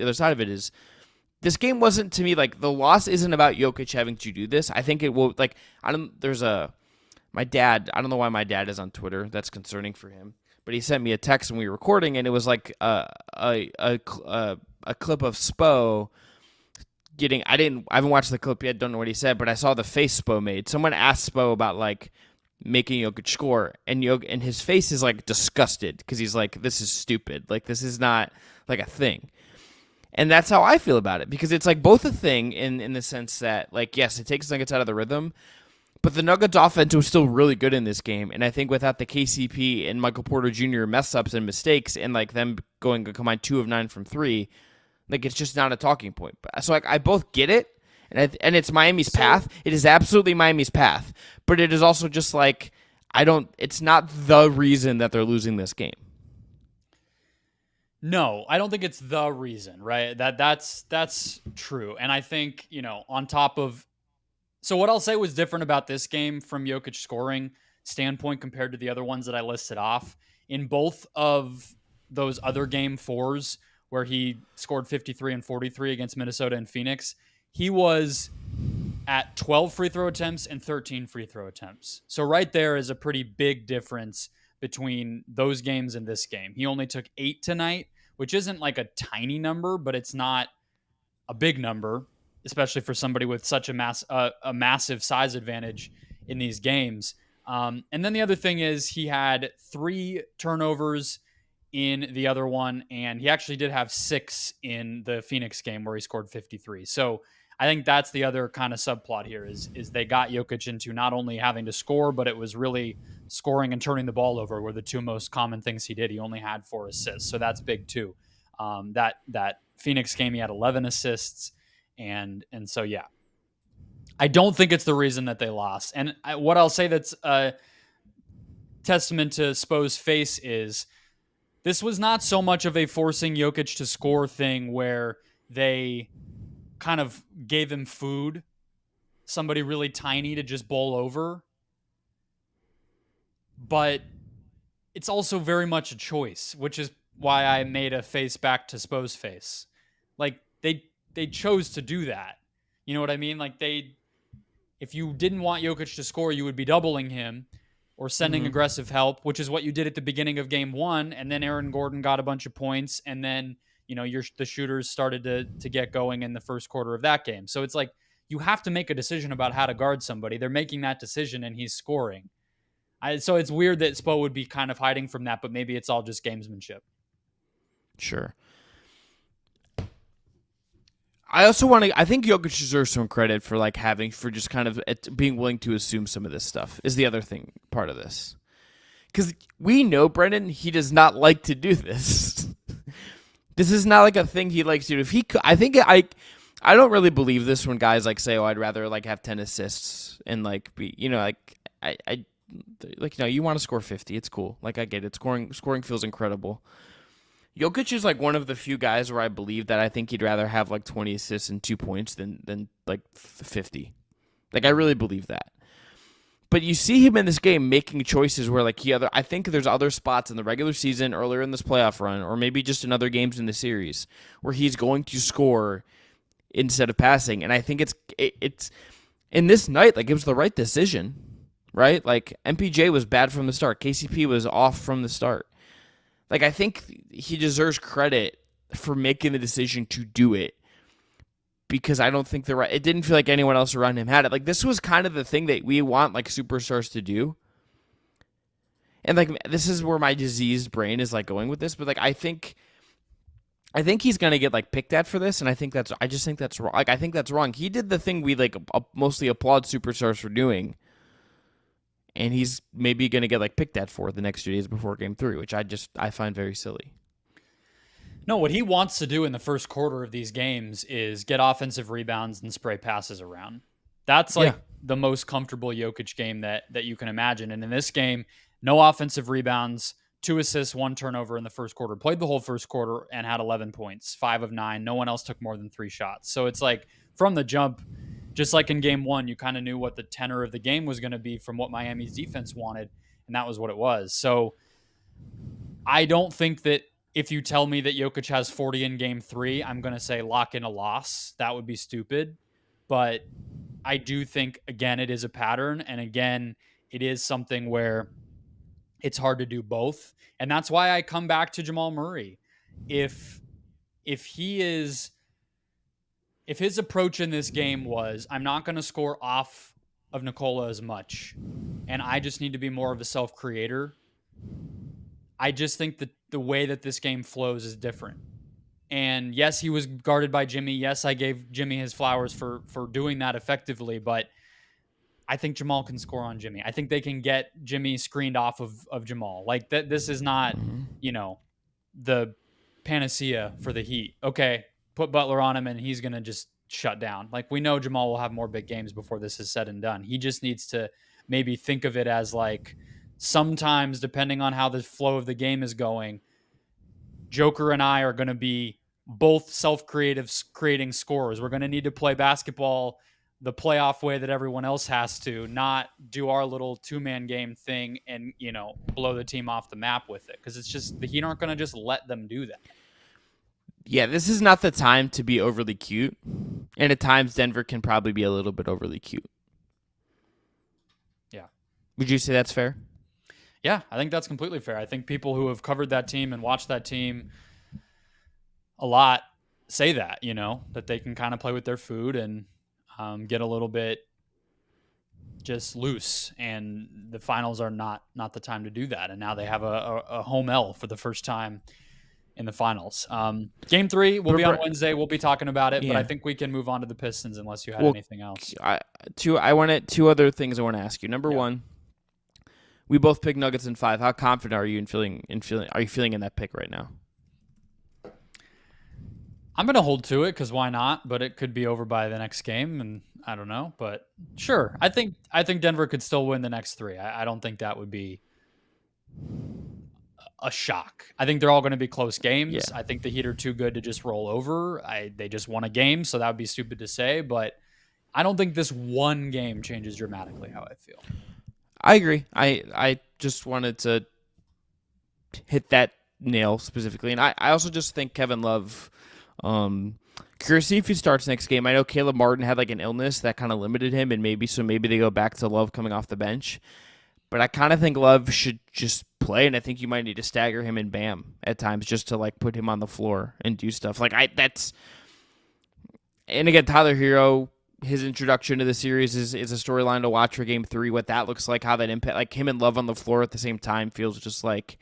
this game wasn't, to me, like, the loss isn't about Jokic having to do this. I think it will, like, my dad, I don't know why my dad is on Twitter. That's concerning for him. But he sent me a text when we were recording, and it was like a clip of Spo getting, I haven't watched the clip yet, don't know what he said, but I saw the face Spo made. Someone asked Spo about, like, making Jokic score, and his face is, like, disgusted, because he's like, this is stupid. Like, this is not, like, a thing. And that's how I feel about it, because it's like both a thing in the sense that, like, yes, it takes Nuggets out of the rhythm, but the Nuggets offense was still really good in this game. And I think without the KCP and Michael Porter Jr. mess ups and mistakes and like them going to combine 2 of 9 from 3, like it's just not a talking point. So like I both get it, and it's Miami's path. It is absolutely Miami's path, but it is also just like it's not the reason that they're losing this game. No, I don't think it's the reason, right? That's true. And I think, on top of, so what I'll say was different about this game from Jokic scoring standpoint compared to the other ones that I listed off. In both of those other game 4s where he scored 53 and 43 against Minnesota and Phoenix, he was at 12 free throw attempts and 13 free throw attempts. So right there is a pretty big difference between those games and this game. He only took 8 tonight, which isn't like a tiny number, but it's not a big number, especially for somebody with such a massive size advantage in these games. And then the other thing is he had 3 turnovers in the other one, and he actually did have 6 in the Phoenix game where he scored 53. So I think that's the other kind of subplot here is they got Jokic into not only having to score, but it was really scoring and turning the ball over were the 2 most common things he did. He only had 4 assists, so that's big too. That Phoenix game, he had 11 assists, and so yeah. I don't think it's the reason that they lost. And what I'll say that's a testament to Spo's face is this was not so much of a forcing Jokic to score thing where they kind of gave him food, somebody really tiny to just bowl over. But it's also very much a choice, which is why I made a face back to Spo's face. Like, they chose to do that. You know what I mean? Like, if you didn't want Jokic to score, you would be doubling him or sending aggressive help, which is what you did at the beginning of game 1. And then Aaron Gordon got a bunch of points, and then the shooters started to get going in the first quarter of that game. So it's like you have to make a decision about how to guard somebody. They're making that decision, and he's scoring. So it's weird that Spo would be kind of hiding from that, but maybe it's all just gamesmanship. Sure. I think Jokic deserves some credit for for just kind of being willing to assume some of this stuff is the other thing, part of this. Because we know, Brendan, he does not like to do this. This is not like a thing he likes to do. I don't really believe this when guys say, "Oh, I'd rather have 10 assists and be you want to score 50. It's cool. I get it. Scoring feels incredible." Jokic is one of the few guys where I believe that I think he'd rather have 20 assists and 2 points than 50. I really believe that. But you see him in this game making choices where I think there's other spots in the regular season, earlier in this playoff run, or maybe just in other games in the series where he's going to score instead of passing. And I think it's in this night, it was the right decision, right? MPJ was bad from the start. KCP was off from the start. I think he deserves credit for making the decision to do it, because I don't think it didn't feel like anyone else around him had it. This was kind of the thing that we want superstars to do. And this is where my diseased brain is going with this, but I think I think he's gonna get like picked at for this, and I just think that's wrong. Like I think that's wrong. He did the thing we like mostly applaud superstars for doing, and he's maybe gonna get like picked at for the next 2 days before Game 3, which I find very silly. No, what he wants to do in the first quarter of these games is get offensive rebounds and spray passes around. That's like the most comfortable Jokic game that you can imagine. And in this game, no offensive rebounds, 2 assists, 1 turnover in the first quarter. Played the whole first quarter and had 11 points, 5 of 9. No one else took more than 3 shots. So it's like from the jump, just like in game 1, you kind of knew what the tenor of the game was going to be from what Miami's defense wanted, and that was what it was. So I don't think that if you tell me that Jokic has 40 in game 3, I'm going to say lock in a loss. That would be stupid. But I do think, again, it is a pattern. And again, it is something where it's hard to do both. And that's why I come back to Jamal Murray. If his approach in this game was, I'm not going to score off of Nikola as much, and I just need to be more of a self-creator, I just think that the way that this game flows is different. And yes, he was guarded by Jimmy. Yes, I gave Jimmy his flowers for doing that effectively, but I think Jamal can score on Jimmy. I think they can get Jimmy screened off of Jamal. Like this is not, the panacea for the Heat. Okay, put Butler on him and he's going to just shut down. Like we know Jamal will have more big games before this is said and done. He just needs to maybe think of it as like, sometimes, depending on how the flow of the game is going, Joker and I are going to be both creating scorers. We're going to need to play basketball the playoff way that everyone else has to, not do our little 2-man game thing and, blow the team off the map with it. Because it's just, the Heat aren't going to just let them do that. Yeah, this is not the time to be overly cute. And at times, Denver can probably be a little bit overly cute. Yeah. Would you say that's fair? Yeah, I think that's completely fair. I think people who have covered that team and watched that team a lot say that, that they can kind of play with their food and get a little bit just loose. And the finals are not the time to do that. And now they have a home L for the first time in the finals. Game 3 will be on Wednesday. We'll be talking about it, but I think we can move on to the Pistons unless you had anything else. Two other things I want to ask you. Number one, we both picked Nuggets in 5. How confident are you are you feeling in that pick right now? I'm going to hold to it because why not? But it could be over by the next game, and I don't know. But sure, I think Denver could still win the next 3. I don't think that would be a shock. I think they're all going to be close games. Yeah. I think the Heat are too good to just roll over. They just won a game, so that would be stupid to say. But I don't think this one game changes dramatically how I feel. I agree. I just wanted to hit that nail specifically. And I also just think Kevin Love, curious to see if he starts next game. I know Caleb Martin had like an illness that kind of limited him, and maybe they go back to Love coming off the bench. But I kind of think Love should just play, and I think you might need to stagger him and Bam at times just to like put him on the floor and do stuff. And again, Tyler Hero, his introduction to the series is a storyline to watch for Game 3. What that looks like, how that impact, like him and Love on the floor at the same time, feels just like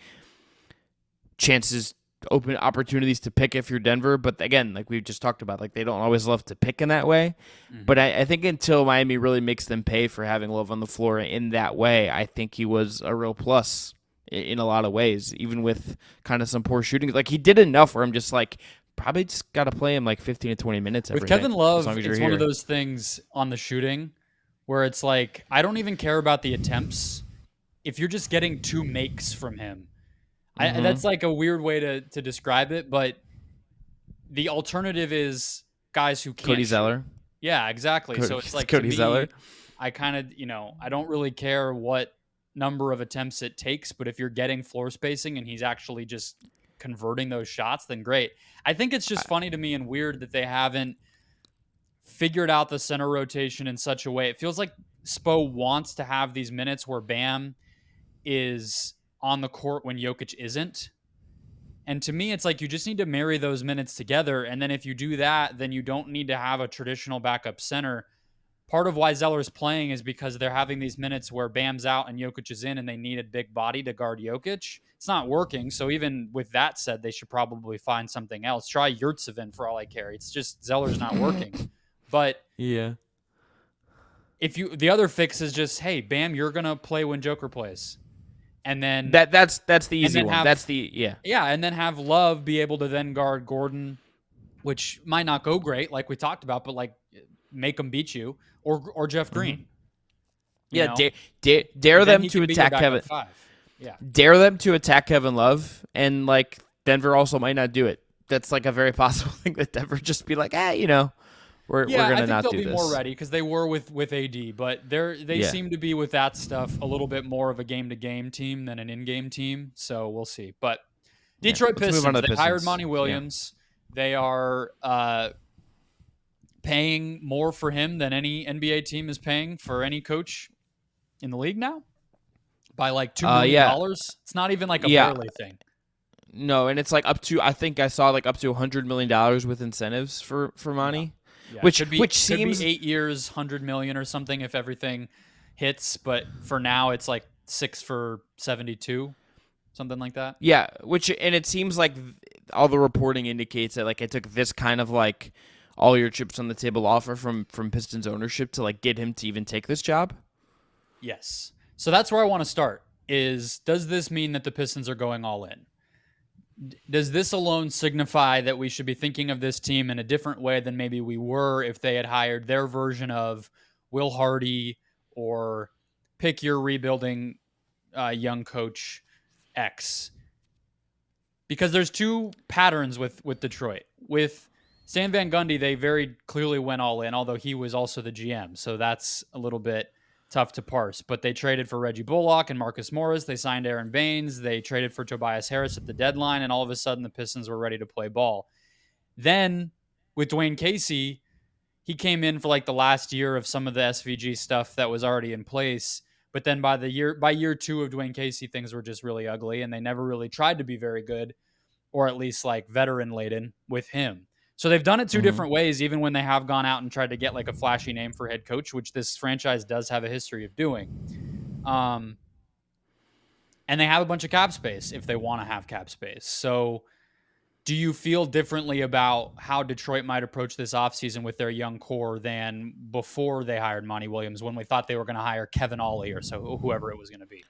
chances, open opportunities to pick if you're Denver. But again, like we've just talked about, like they don't always love to pick in that way. Mm-hmm. But I think until Miami really makes them pay for having Love on the floor in that way, I think he was a real plus in a lot of ways, even with kind of some poor shooting. Like he did enough where I'm just like, probably just got to play him like 15 to 20 minutes every With Kevin night, Love, it's one of those things on the shooting where it's like, I don't even care about the attempts. If you're just getting 2 makes from him, that's like a weird way to describe it, but the alternative is guys who can't Cody Zeller. Yeah, exactly. So it's like Cody Zeller. I kind of, I don't really care what number of attempts it takes, but if you're getting floor spacing and he's actually just converting those shots, then great. I think it's just funny to me and weird that they haven't figured out the center rotation in such a way. It feels like Spo wants to have these minutes where Bam is on the court when Jokic isn't. And to me, it's like you just need to marry those minutes together. And then if you do that, then you don't need to have a traditional backup center part of why Zeller's playing is because they're having these minutes where Bam's out and Jokic is in, and they need a big body to guard Jokic. It's not working. So even with that said, they should probably find something else. Try Yurtseven for all I care. It's just Zeller's not working. But yeah, the other fix is just, hey, Bam, you're gonna play when Joker plays, and then that's the easy one. And then have Love be able to then guard Gordon, which might not go great, like we talked about, but like make them beat you, or Jeff Green. Dare them to attack Kevin. Yeah, dare them to attack Kevin Love, and like Denver also might not do it. That's like a very possible thing that Denver just be like, we're gonna not do this. I think they'll be more ready because they were with AD, but they seem to be with that stuff a little bit more of a game-to-game team than an in-game team. So we'll see. But Detroit Pistons, they hired Monty Williams. Yeah. They are paying more for him than any NBA team is paying for any coach in the league now by like $2 million. It's not even like a barely thing. No, and it's like up to, I think I saw like up to $100 million with incentives for Monty. Yeah, which seems 8 years, $100 million or something if everything hits. But for now, it's like 6 for 72, something like that. Yeah, and it seems like all the reporting indicates that like it took this kind of like all your chips on the table offer from Pistons ownership to like get him to even take this job. Yes. So that's where I want to start. Does this mean that the Pistons are going all in? Does this alone signify that we should be thinking of this team in a different way than maybe we were if they had hired their version of Will Hardy or pick your rebuilding young coach X? Because there's two patterns with Detroit. With Stan Van Gundy, they very clearly went all in, although he was also the GM. So that's a little bit tough to parse. But they traded for Reggie Bullock and Marcus Morris. They signed Aaron Baines. They traded for Tobias Harris at the deadline. And all of a sudden, the Pistons were ready to play ball. Then with Dwayne Casey, he came in for like the last year of some of the SVG stuff that was already in place. But then by year 2 of Dwayne Casey, things were just really ugly. And they never really tried to be very good, or at least like veteran laden with him. So they've done it two different ways, even when they have gone out and tried to get like a flashy name for head coach, which this franchise does have a history of doing. And they have a bunch of cap space if they want to have cap space. So do you feel differently about how Detroit might approach this offseason with their young core than before they hired Monty Williams, when we thought they were going to hire Kevin Ollie or so, whoever it was going to be?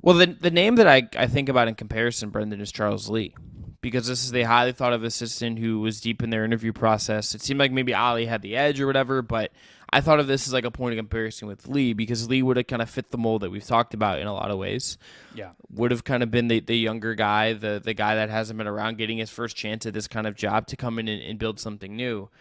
Well, the name that I think about in comparison, Brendan, is Charles Lee. Because this is the highly thought of assistant who was deep in their interview process. It seemed like maybe Ali had the edge or whatever, but I thought of this as like a point of comparison with Lee, because Lee would have kind of fit the mold that we've talked about in a lot of ways. Yeah. Would have kind of been the younger guy, the guy that hasn't been around, getting his first chance at this kind of job to come in and build something new.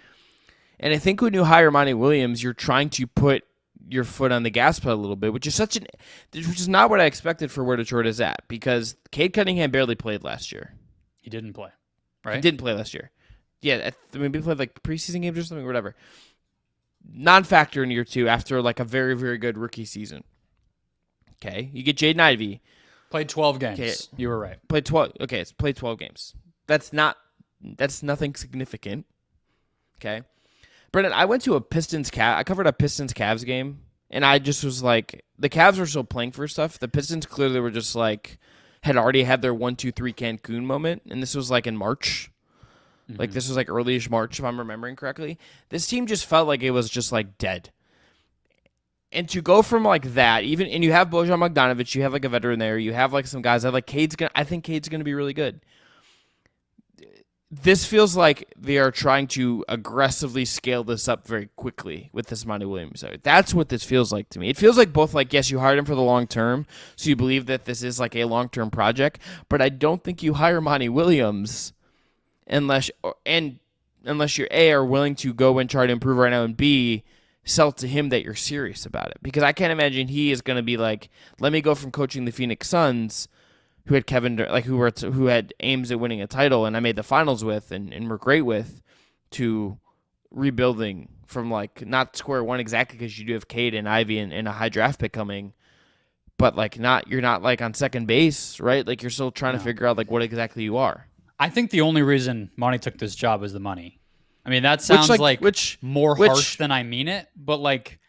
And I think when you hire Monty Williams, you're trying to put your foot on the gas pedal a little bit, which is not what I expected for where Detroit is at, because Cade Cunningham barely played last year. He didn't play, right? He didn't play last year. Yeah, maybe he played like preseason games or something, or whatever. Non-factor in year 2 after like a very, very good rookie season. Okay, you get Jaden Ivey. Played 12 games. Okay. You were right. Played 12. Okay, it's played 12 games. That's nothing significant. Okay, Brendan, I went to I covered a Pistons Cavs game, and I just was like, the Cavs were still playing for stuff. The Pistons clearly were just like, had already had their 1-2-3 Cancun moment, and this was like in March. Mm-hmm. Like this was like early-ish March, if I'm remembering correctly. This team just felt like it was just like dead. And to go from like that, and you have Bojan Bogdanovic, you have like a veteran there, you have like some guys that like I think Cade's gonna be really good. This feels like they are trying to aggressively scale this up very quickly with this Monty Williams. That's what this feels like to me. It feels like both like, yes, you hired him for the long term, so you believe that this is like a long-term project, but I don't think you hire Monty Williams unless you're A, are willing to go and try to improve right now, and B, sell to him that you're serious about it. Because I can't imagine he is going to be like, let me go from coaching the Phoenix Suns, who had who had aims at winning a title, and I made the finals with, and were great with, to rebuilding from like not square one exactly, because you do have Cade and Ivy and a high draft pick coming, but like you're not like on second base, right? Like you're still trying to figure out like what exactly you are. I think the only reason Monty took this job is the money. I mean, that sounds more which, harsh than I mean it, but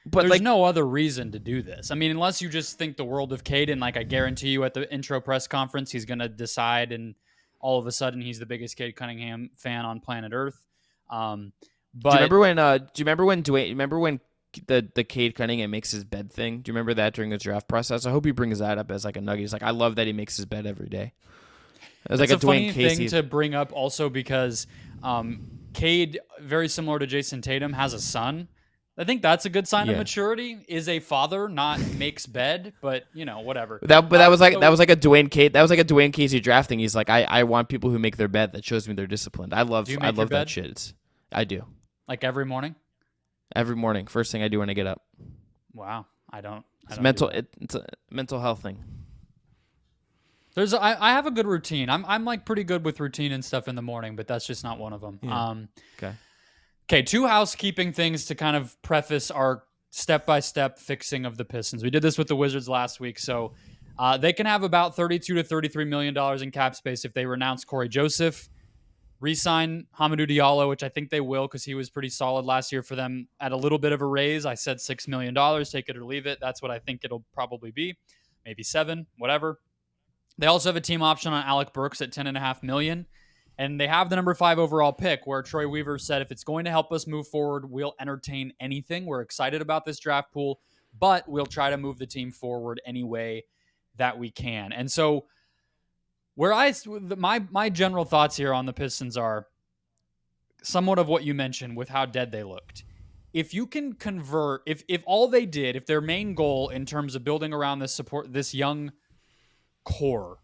there's no other reason to do this. I mean, unless you just think the world of Cade, and I guarantee you at the intro press conference, he's going to decide, and all of a sudden he's the biggest Cade Cunningham fan on planet Earth. But do you remember when? Do you remember when Dwayne? Remember when the Cade Cunningham makes his bed thing? Do you remember that during the draft process? I hope he brings that up as a nugget. He's like, I love that he makes his bed every day. It was it's a a funny Dwayne Casey thing to bring up, also because Cade, very similar to Jason Tatum, has a son. I think that's a good sign of maturity. Is a father, not makes bed, but whatever. That was like a Dwayne Casey drafting. He's like, I want people who make their bed. That shows me they're disciplined. I love that shit. I do. Like every morning. Every morning, first thing I do when I get up. Wow, it's a mental health thing. I have a good routine. I'm pretty good with routine and stuff in the morning, but that's just not one of them. Yeah. Okay, 2 housekeeping things to kind of preface our step-by-step fixing of the Pistons. We did this with the Wizards last week, so they can have about $32 to $33 million in cap space if they renounce Corey Joseph, re-sign Hamidou Diallo, which I think they will because he was pretty solid last year for them at a little bit of a raise. I said $6 million, take it or leave it. That's what I think it'll probably be. Maybe 7, whatever. They also have a team option on Alec Burks at $10.5 million. And they have the number 5 overall pick, where Troy Weaver said, if it's going to help us move forward, we'll entertain anything. We're excited about this draft pool, but we'll try to move the team forward any way that we can. And so my general thoughts here on the Pistons are somewhat of what you mentioned with how dead they looked. If you can convert, if all they did, if their main goal in terms of building around this young core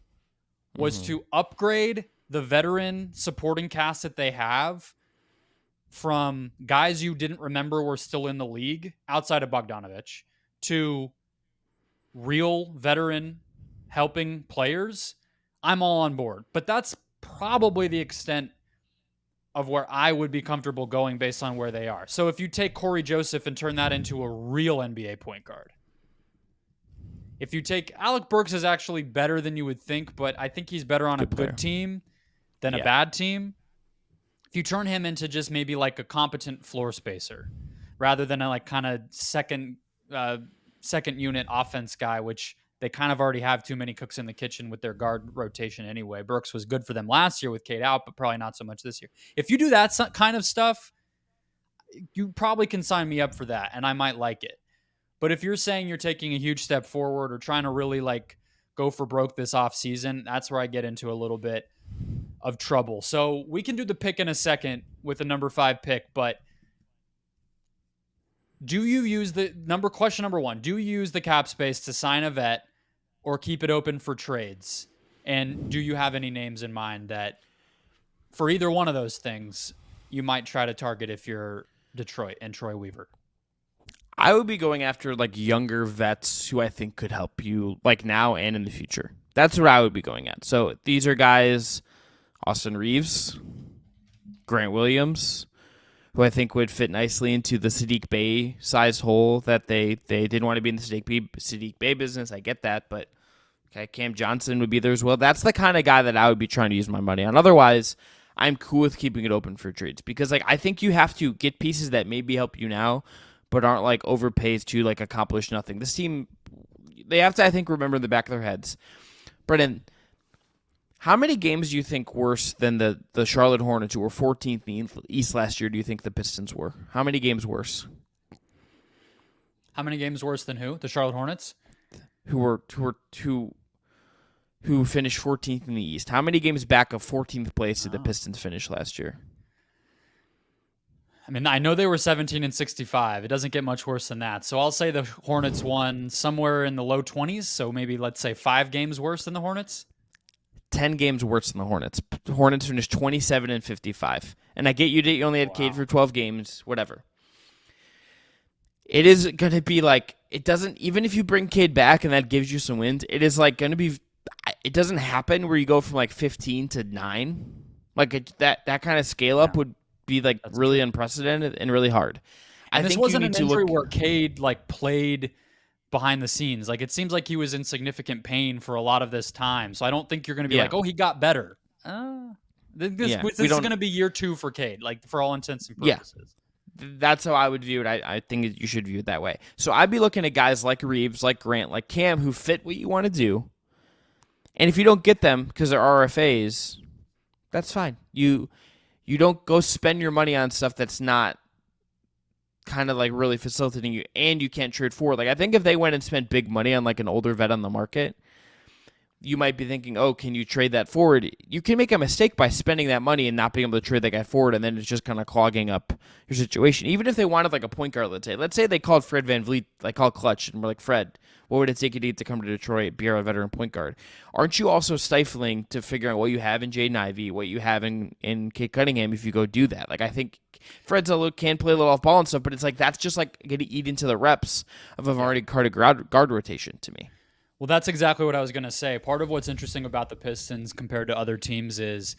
was to upgrade the veteran supporting cast that they have from guys you didn't remember were still in the league outside of Bogdanovich to real veteran helping players, I'm all on board. But that's probably the extent of where I would be comfortable going based on where they are. So if you take Corey Joseph and turn that into a real NBA point guard, if you take Alec Burks is actually better than you would think, but I think he's better on a good team than a bad team. If you turn him into just maybe like a competent floor spacer rather than a kind of second unit offense guy, which they kind of already have too many cooks in the kitchen with their guard rotation anyway. Burks was good for them last year with Cade out, but probably not so much this year. If you do that kind of stuff, you probably can sign me up for that, and I might like it. But if you're saying you're taking a huge step forward or trying to really go for broke this offseason, that's where I get into a little bit of trouble. So we can do the pick in a second with the number 5 pick, but do you use question number 1, do you use the cap space to sign a vet or keep it open for trades? And do you have any names in mind that for either one of those things you might try to target if you're Detroit and Troy Weaver? I would be going after younger vets who I think could help you now and in the future. That's what I would be going at. So these are guys, Austin Reeves, Grant Williams, who I think would fit nicely into the Sadiq Bey size hole that they didn't want to be in the Sadiq Bey business. I get that, but okay, Cam Johnson would be there as well. That's the kind of guy that I would be trying to use my money on. Otherwise, I'm cool with keeping it open for trades because I think you have to get pieces that maybe help you now, but aren't overpays to accomplish nothing. This team, they have to, I think, remember in the back of their heads. Brendan, how many games do you think worse than the Charlotte Hornets, who were 14th in the East last year, do you think the Pistons were? How many games worse? How many games worse than who? The Charlotte Hornets? Who finished 14th in the East. How many games back of 14th place did the Pistons finish last year? I mean, I know they were 17 and 65. It doesn't get much worse than that. So I'll say the Hornets won somewhere in the low 20s. So maybe let's say 5 games worse than the Hornets. 10 games worse than the Hornets. The Hornets finished 27 and 55. And I get you only had Cade for 12 games, whatever. It is going to be it doesn't, even if you bring Cade back and that gives you some wins, it is going to be, it doesn't happen where you go from 15 to 9. That kind of scale up would be that's really unprecedented and really hard. And this wasn't an injury where Cade played behind the scenes. It seems like he was in significant pain for a lot of this time. So I don't think you're going to be oh, he got better. This Yeah, is going to be year 2 for Cade, like for all intents and yeah. purposes. That's how I would view it. I think you should view it that way. So I'd be looking at guys like Reeves, like Grant, like Cam, who fit what you want to do. And if you don't get them because they're RFAs, that's fine. You don't go spend your money on stuff that's not kind of like really facilitating you, and you can't trade forward. Like I think if they went and spent big money on like an older vet on the market, you might be thinking, oh, can you trade that forward? You can make a mistake by spending that money and not being able to trade that guy forward, and then it's just kind of clogging up your situation. Even if they wanted like a point guard, let's say they called Fred VanVleet, like called Clutch, and we're like, Fred, what would it take you to come to Detroit, be our veteran point guard? Aren't you also stifling to figure out what you have in Jaden Ivey, what you have in Kate Cunningham if you go do that? Like I think Fred's can play a little off ball and stuff, but it's like that's just like going to eat into the reps of a already guard rotation to me. Well, that's exactly what I was going to say. Part of what's interesting about the Pistons compared to other teams is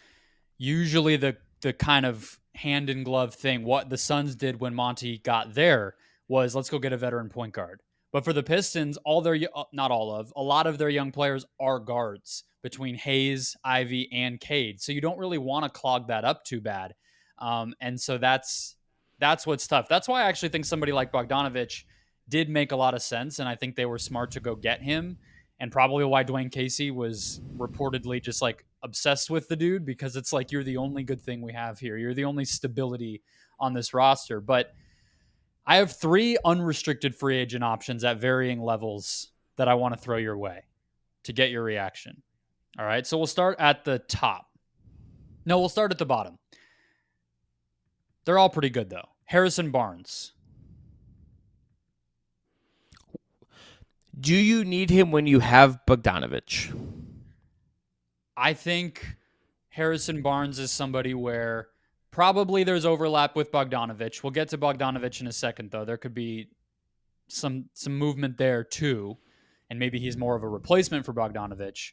usually the kind of hand in glove thing. What the Suns did when Monty got there was let's go get a veteran point guard. But for the Pistons, a lot of their young players are guards between Hayes, Ivy, and Cade. So you don't really want to clog that up too bad. And so that's what's tough. That's why I actually think somebody like Bogdanovich did make a lot of sense, and I think they were smart to go get him. And probably why Dwayne Casey was reportedly just like obsessed with the dude, because it's like, you're the only good thing we have here. You're the only stability on this roster. But I have 3 unrestricted free agent options at varying levels that I want to throw your way to get your reaction. All right. So we'll start at the top. No, we'll start at the bottom. They're all pretty good though. Harrison Barnes. Do you need him when you have Bogdanovich? I think Harrison Barnes is somebody where probably there's overlap with Bogdanovich. We'll get to Bogdanovich in a second, though. There could be some movement there, too, and maybe he's more of a replacement for Bogdanovich.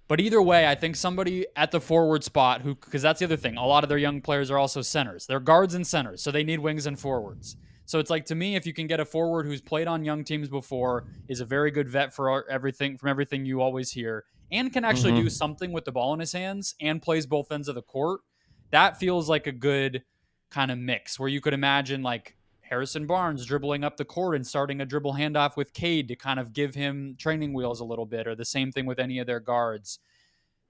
But either way, I think somebody at the forward spot because that's the other thing. A lot of their young players are also centers. They're guards and centers, so they need wings and forwards. So it's like, to me, if you can get a forward who's played on young teams before, is a very good vet for everything you always hear, and can actually do something with the ball in his hands and plays both ends of the court, that feels like a good kind of mix where you could imagine like Harrison Barnes dribbling up the court and starting a dribble handoff with Cade to kind of give him training wheels a little bit, or the same thing with any of their guards.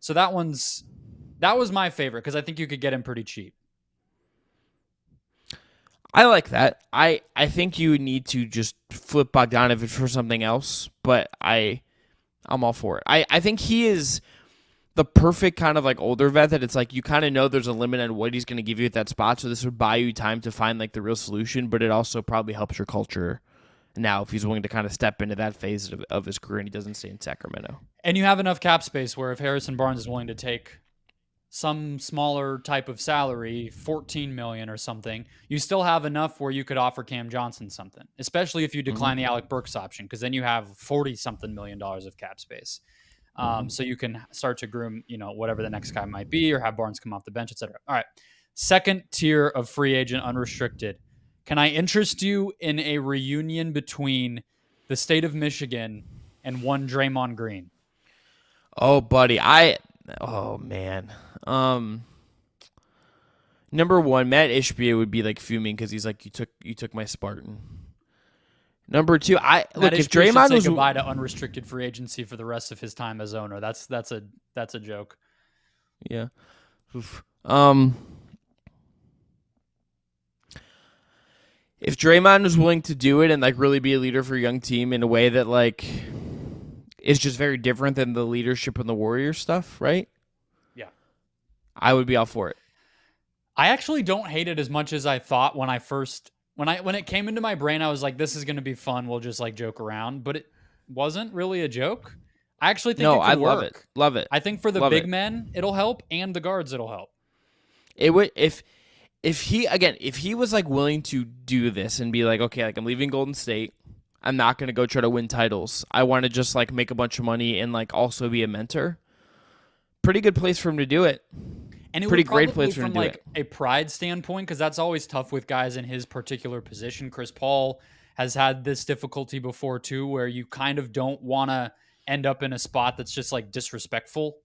So that was my favorite because I think you could get him pretty cheap. I like that. I think you need to just flip Bogdanovich for something else, but I'm all for it. I think he is the perfect kind of like older vet that it's like you kind of know there's a limit on what he's going to give you at that spot, so this would buy you time to find like the real solution, but it also probably helps your culture now if he's willing to kind of step into that phase of his career and he doesn't stay in Sacramento. And you have enough cap space where if Harrison Barnes is willing to take some smaller type of salary, $14 million or something, you still have enough where you could offer Cam Johnson something, especially if you decline the Alec Burks option, because then you have $40-something million of cap space. So you can start to groom, whatever the next guy might be, or have Barnes come off the bench, etc. All right. Second tier of free agent unrestricted. Can I interest you in a reunion between the state of Michigan and one Draymond Green? Oh, buddy. Oh, man. Number one, Matt Ishbia would be like fuming because he's like, you took my Spartan. Number two, if Draymond was goodbye to unrestricted free agency for the rest of his time as owner. That's a joke. Yeah. If Draymond was willing to do it and like really be a leader for a young team in a way that like is just very different than the leadership and the Warriors stuff, right? Yeah. I would be all for it. I actually don't hate it as much as I thought when it came into my brain. I was like, this is going to be fun. We'll just like joke around, but it wasn't really a joke. I actually think it could work. Love it. I think for the big men, it'll help, and the guards, it'll help. It would if he was like willing to do this and be like, okay, like I'm leaving Golden State. I'm not going to go try to win titles. I want to just like make a bunch of money and like also be a mentor. Pretty good place for him to do it. And it pretty would great place for him from to do like a pride standpoint, because that's always tough with guys in his particular position. Chris Paul has had this difficulty before too, where you kind of don't want to end up in a spot that's just like disrespectful,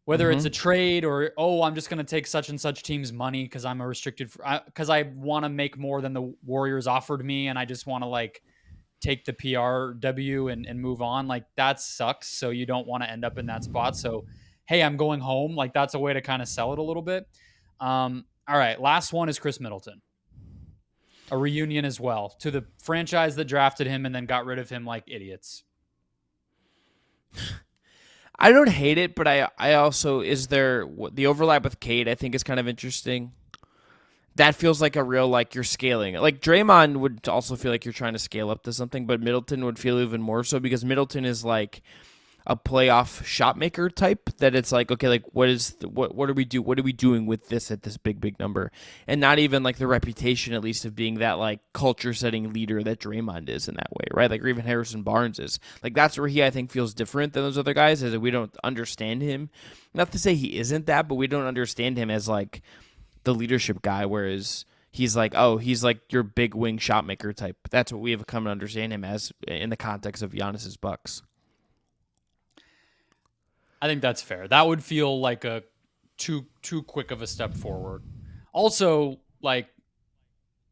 whether it's a trade or, oh, I'm just going to take such and such team's money because I'm a restricted, because I want to make more than the Warriors offered me. And I just want to like take the PRW and move on. Like that sucks. So you don't want to end up in that spot. So, hey, I'm going home. Like that's a way to kind of sell it a little bit. All right. Last one is Chris Middleton. A reunion as well to the franchise that drafted him and then got rid of him like idiots. I don't hate it, but I also, is there the overlap with Cade, I think is kind of interesting. That feels like a real, like you're scaling. Like Draymond would also feel like you're trying to scale up to something, but Middleton would feel even more so because Middleton is like a playoff shot maker type that it's like, okay, like what do we do? What are we doing with this at this big number? And not even like the reputation, at least, of being that like culture setting leader that Draymond is in that way, right? Like, or even Harrison Barnes is. Like that's where he, I think, feels different than those other guys, is that we don't understand him. Not to say he isn't that, but we don't understand him as like the leadership guy, whereas he's like, oh, he's like your big wing shot maker type. That's what we have come to understand him as in the context of Giannis's Bucks. I think that's fair. That would feel like a too quick of a step forward. Also, like,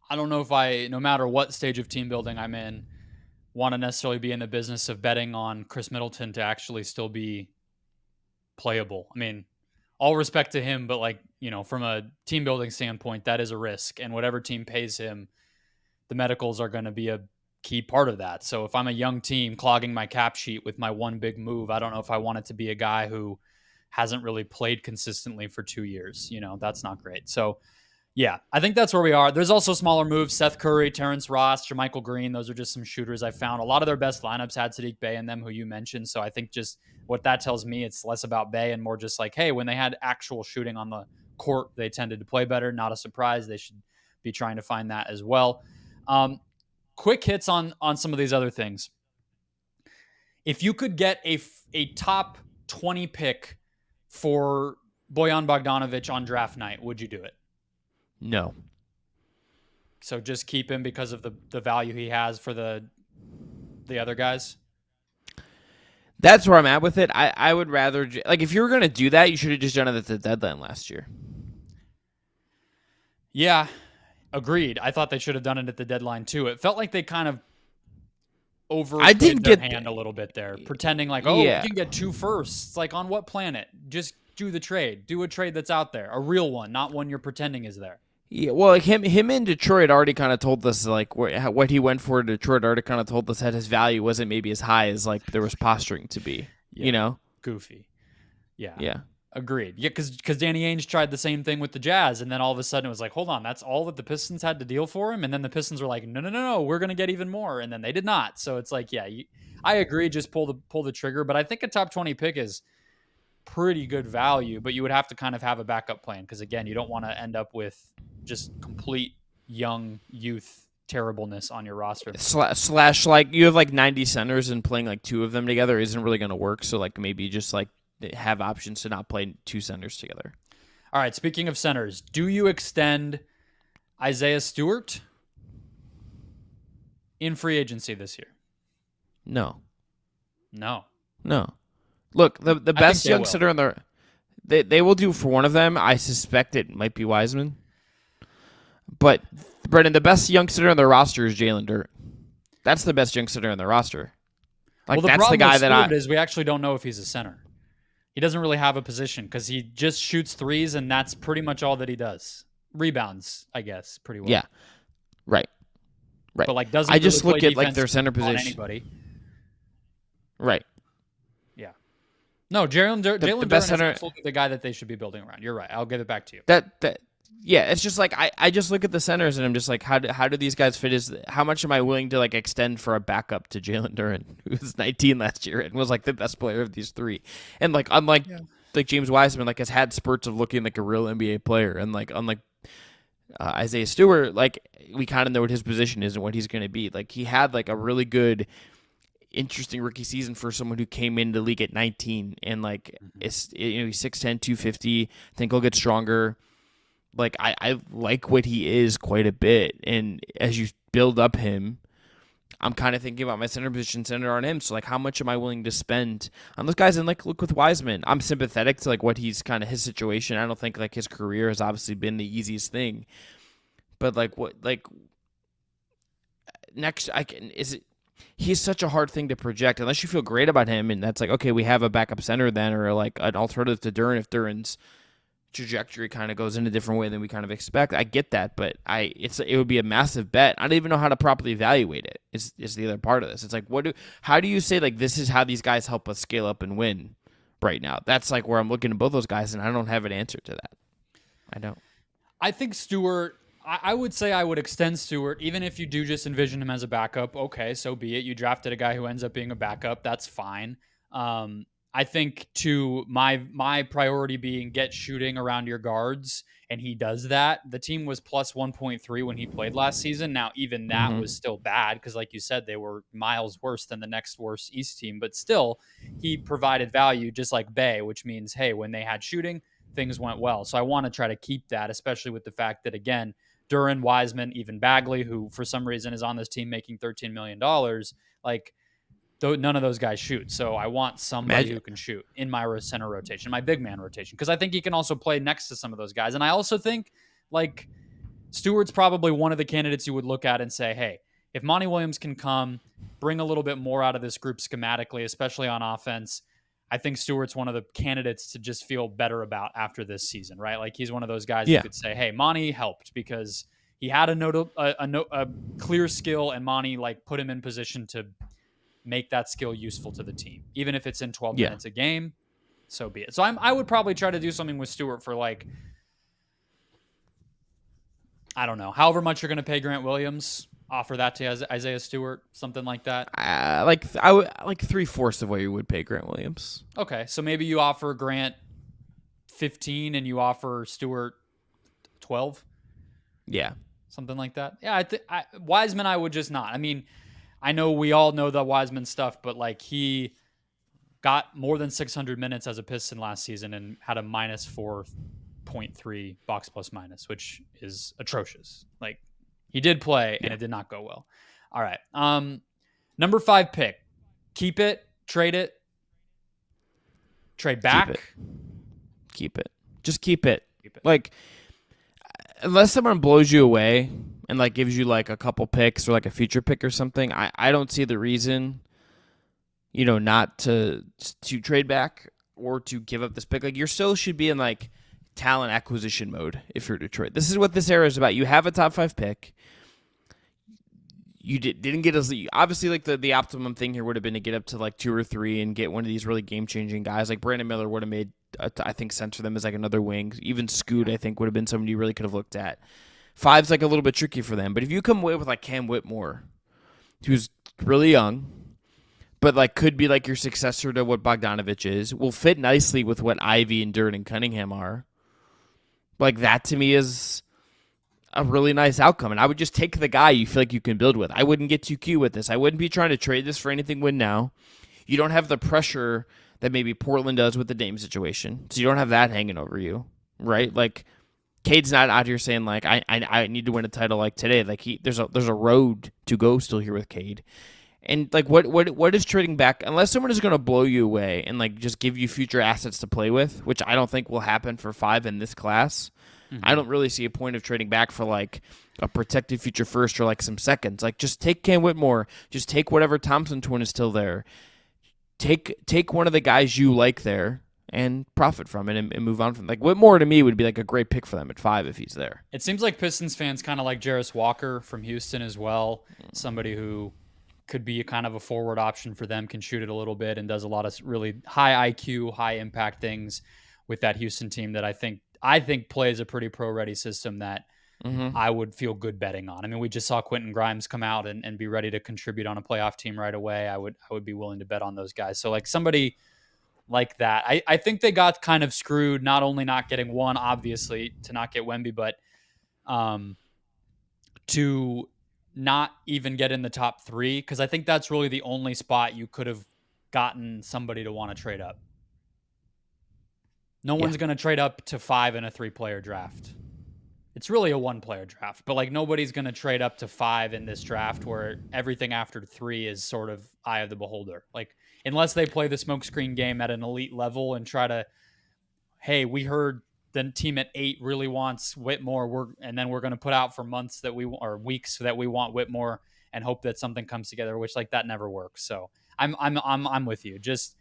I don't know if no matter what stage of team building I'm in, want to necessarily be in the business of betting on Chris Middleton to actually still be playable. I mean, all respect to him, but like, you know, from a team building standpoint, that is a risk. And whatever team pays him, the medicals are going to be a key part of that. So if I'm a young team clogging my cap sheet with my one big move, I don't know if I want it to be a guy who hasn't really played consistently for 2 years. You know, that's not great. So yeah, I think that's where we are. There's also smaller moves. Seth Curry, Terrence Ross, JaMychal Green. Those are just some shooters I found. A lot of their best lineups had Sadiq Bey in them, who you mentioned. So I think just what that tells me, it's less about Bey and more just like, hey, when they had actual shooting on the court, they tended to play better. Not a surprise. They should be trying to find that as well. Quick hits on some of these other things. If you could get a top 20 pick for Bojan Bogdanovic on draft night, would you do it? No. So just keep him because of the value he has for the other guys? That's where I'm at with it. I would rather, like, if you were going to do that, you should have just done it at the deadline last year. Yeah, agreed. I thought they should have done it at the deadline too. It felt like they kind of overplayed their hand a little bit there, pretending like, oh, yeah, you can get 2 firsts. Like, on what planet? Just do the trade. Do a trade that's out there, a real one, not one you're pretending is there. Yeah, well, like him in Detroit already kind of told us, like, what he went for in Detroit already kind of told us that his value wasn't maybe as high as, like, there was posturing to be, you know? Goofy. Yeah. Yeah. Agreed. Yeah, because Danny Ainge tried the same thing with the Jazz, and then all of a sudden it was like, hold on, that's all that the Pistons had to deal for him? And then the Pistons were like, no, we're going to get even more. And then they did not. So it's like, yeah, I agree, just pull the trigger. But I think a top 20 pick is pretty good value, but you would have to kind of have a backup plan because, again, you don't want to end up with just complete young youth terribleness on your roster. Slash, like, you have like 90 centers and playing like 2 of them together isn't really going to work. So like maybe just like have options to not play 2 centers together. All right, speaking of centers, do you extend Isaiah Stewart in free agency this year? No. Look, the best young center in there, they will do for one of them. I suspect it might be Wiseman. But, Brendan, the best young center on their roster is Jalen Dirt. That's the best young center on their roster. Like, well, that's the guy that is we actually don't know if he's a center. He doesn't really have a position because he just shoots threes, and that's pretty much all that he does. Rebounds, I guess, pretty well. Yeah, right. But like, doesn't I just look at like their center position. Anybody. Right. Yeah. No, Jalen Dirt best center, is the guy that they should be building around. You're right. I'll give it back to you. Yeah, it's just like I just look at the centers and I'm just like, how do these guys fit? How much am I willing to like extend for a backup to Jalen Duren, who was 19 last year and was like the best player of these 3, and like unlike like James Wiseman, like has had spurts of looking like a real NBA player, and like unlike Isaiah Stewart, like we kind of know what his position is and what he's going to be. Like he had like a really good, interesting rookie season for someone who came into the league at 19, and like he's 6'10", 250. I think he'll get stronger. Like, I like what he is quite a bit, and as you build up him, I'm kind of thinking about my center position centered on him. So, like, how much am I willing to spend on those guys? And, like, look with Wiseman. I'm sympathetic to, like, what he's kind of his situation. I don't think, like, his career has obviously been the easiest thing. But, like, what, like, next, he's such a hard thing to project unless you feel great about him. And that's like, okay, we have a backup center then, or, like, an alternative to Duren if Duren's trajectory kind of goes in a different way than we kind of expect. I get that, but it would be a massive bet. I don't even know how to properly evaluate it. Is the other part of this. It's like, how do you say, like, this is how these guys help us scale up and win right now? That's like where I'm looking at both those guys, and I don't have an answer to that. I don't. I think Stewart, I would say I would extend Stewart, even if you do just envision him as a backup. Okay, so be it. You drafted a guy who ends up being a backup. That's fine. I think to my priority being get shooting around your guards, and he does that. The team was plus 1.3 when he played last season. Now, even that was still bad because, like you said, they were miles worse than the next worst East team. But still, he provided value just like Bay, which means, hey, when they had shooting, things went well. So I want to try to keep that, especially with the fact that, again, Duren, Wiseman, even Bagley, who for some reason is on this team making $13 million, like, none of those guys shoot. So I want somebody who can shoot in my center rotation, my big man rotation, because I think he can also play next to some of those guys. And I also think, like, Stewart's probably one of the candidates you would look at and say, hey, if Monty Williams can come, bring a little bit more out of this group schematically, especially on offense, I think Stewart's one of the candidates to just feel better about after this season, right? Like, he's one of those guys you could say, hey, Monty helped because he had a clear skill, and Monty, like, put him in position to make that skill useful to the team, even if it's in 12 minutes a game. So be it. So I would probably try to do something with Stewart for, like, I don't know, however much you're going to pay Grant Williams, offer that to Isaiah Stewart, something like that. I would like 3/4 of what you would pay Grant Williams. Okay, so maybe you offer Grant 15 and you offer Stewart 12. Yeah, something like that. Yeah, Wiseman, I would just not. I mean, I know we all know the Wiseman stuff, but, like, he got more than 600 minutes as a Piston last season and had a minus 4.3 box plus minus, which is atrocious. Like, he did play and it did not go well. All right. Number 5 pick. Keep it, trade back. Keep it. Just keep it. Like, unless someone blows you away and, like, gives you, like, a couple picks or, like, a future pick or something, I don't see the reason, not to trade back or to give up this pick. Like, you still should be in, like, talent acquisition mode if you're Detroit. This is what this era is about. You have a top 5 pick. You didn't get as obviously, like, the optimum thing here would have been to get up to, like, 2 or 3 and get one of these really game-changing guys. Like, Brandon Miller would have made, I think, sense for them as, like, another wing. Even Scoot, I think, would have been somebody you really could have looked at. 5's, like, a little bit tricky for them. But if you come away with, like, Cam Whitmore, who's really young, but, like, could be, like, your successor to what Bogdanovich is, will fit nicely with what Ivy and Duren and Cunningham are. Like, that to me is a really nice outcome. And I would just take the guy you feel like you can build with. I wouldn't get too cute with this. I wouldn't be trying to trade this for anything win now. You don't have the pressure that maybe Portland does with the Dame situation. So you don't have that hanging over you, right? Like, Cade's not out here saying, like, I need to win a title, like, today. Like, there's a road to go still here with Cade. And, like, what is trading back, unless someone is going to blow you away and, like, just give you future assets to play with, which I don't think will happen for 5 in this class. I don't really see a point of trading back for, like, a protected future first or, like, some seconds. Like, just take Cam Whitmore. Just take whatever Thompson twin is still there. Take one of the guys you like there and profit from it and move on from it. Like, Whitmore to me would be, like, a great pick for them at 5 if he's there. It seems like Pistons fans kind of like Jarris Walker from Houston as well. Somebody who could be a kind of a forward option for them, can shoot it a little bit and does a lot of really high IQ, high impact things with that Houston team that I think plays a pretty pro-ready system that I would feel good betting on. I mean, we just saw Quentin Grimes come out and be ready to contribute on a playoff team right away. I would be willing to bet on those guys. So, like, somebody like that. I think they got kind of screwed, not only not getting one, obviously, to not get Wemby, but to not even get in the top 3, because I think that's really the only spot you could have gotten somebody to want to trade up. No one's going to trade up to 5 in a 3-player draft. it's really a one-player draft, but like nobody's going to trade up to 5 in this draft where everything after 3 is sort of eye of the beholder. Like unless they play the smokescreen game at an elite level and try to, hey, we heard the team at 8 really wants Whitmore, and then we're going to put out for months or weeks that we want Whitmore and hope that something comes together, which like that never works. So I'm with you. Just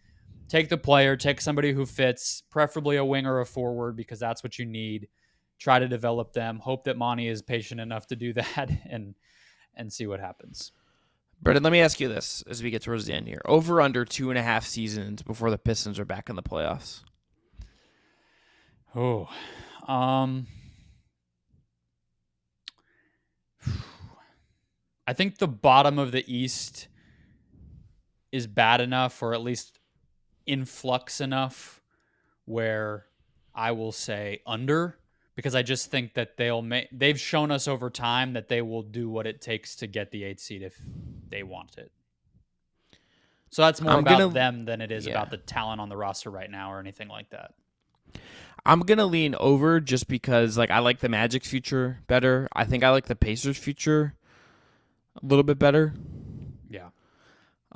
take the player, take somebody who fits, preferably a wing or a forward, because that's what you need. Try to develop them. Hope that Monty is patient enough to do that and see what happens. Brendan, let me ask you this as we get towards the end here. Over under 2.5 seasons before the Pistons are back in the playoffs. Oh, I think the bottom of the East is bad enough, or at least in flux enough, where I will say under, because I just think that they've shown us over time that they will do what it takes to get the 8th seed if they want it. So that's more about them than it is about the talent on the roster right now or anything like that. I'm going to lean over just because like I like the Magic's future better. I think I like the Pacers' future a little bit better. Yeah.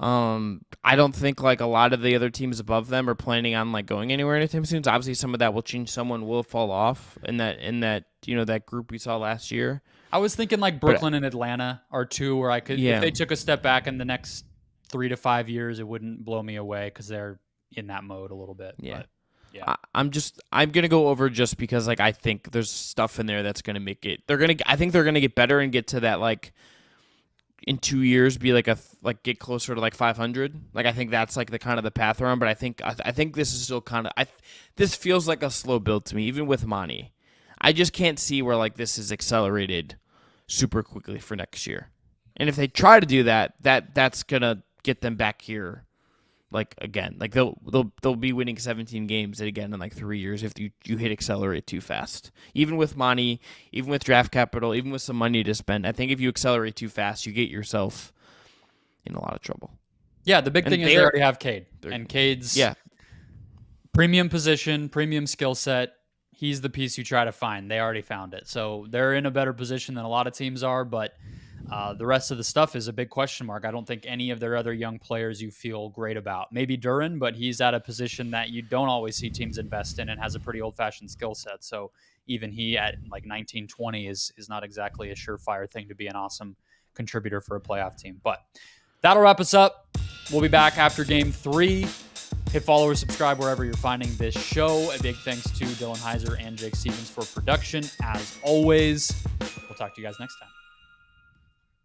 I don't think like a lot of the other teams above them are planning on like going anywhere anytime soon. So obviously some of that will change. Someone will fall off in that that group we saw last year. I was thinking like Brooklyn and Atlanta are two where I could, if they took a step back in the next 3 to 5 years, it wouldn't blow me away because they're in that mode a little bit. Yeah. But, yeah. I'm gonna go over just because like I think there's stuff in there that's gonna make it. I think they're gonna get better and get to that like in 2 years be like get closer to like 500. Like I think that's like the kind of the path we're on. But I think this is still kind of this feels like a slow build to me, even with Monty. I just can't see where like this is accelerated super quickly for next year. And if they try to do that's gonna get them back here. Like again, like they'll be winning 17 games again in like 3 years if you hit accelerate too fast. Even with Monty, even with draft capital, even with some money to spend, I think if you accelerate too fast, you get yourself in a lot of trouble. Yeah, the big thing is they already have Cade, and Cade's premium position, premium skill set. He's the piece you try to find. They already found it, so they're in a better position than a lot of teams are, but. The rest of the stuff is a big question mark. I don't think any of their other young players you feel great about. Maybe Duren, but he's at a position that you don't always see teams invest in and has a pretty old-fashioned skill set. So even he at like 19, 20 is not exactly a surefire thing to be an awesome contributor for a playoff team. But that'll wrap us up. We'll be back after Game 3. Hit follow or subscribe wherever you're finding this show. A big thanks to Dillon Heiser and Jake Stevens for production. As always, we'll talk to you guys next time.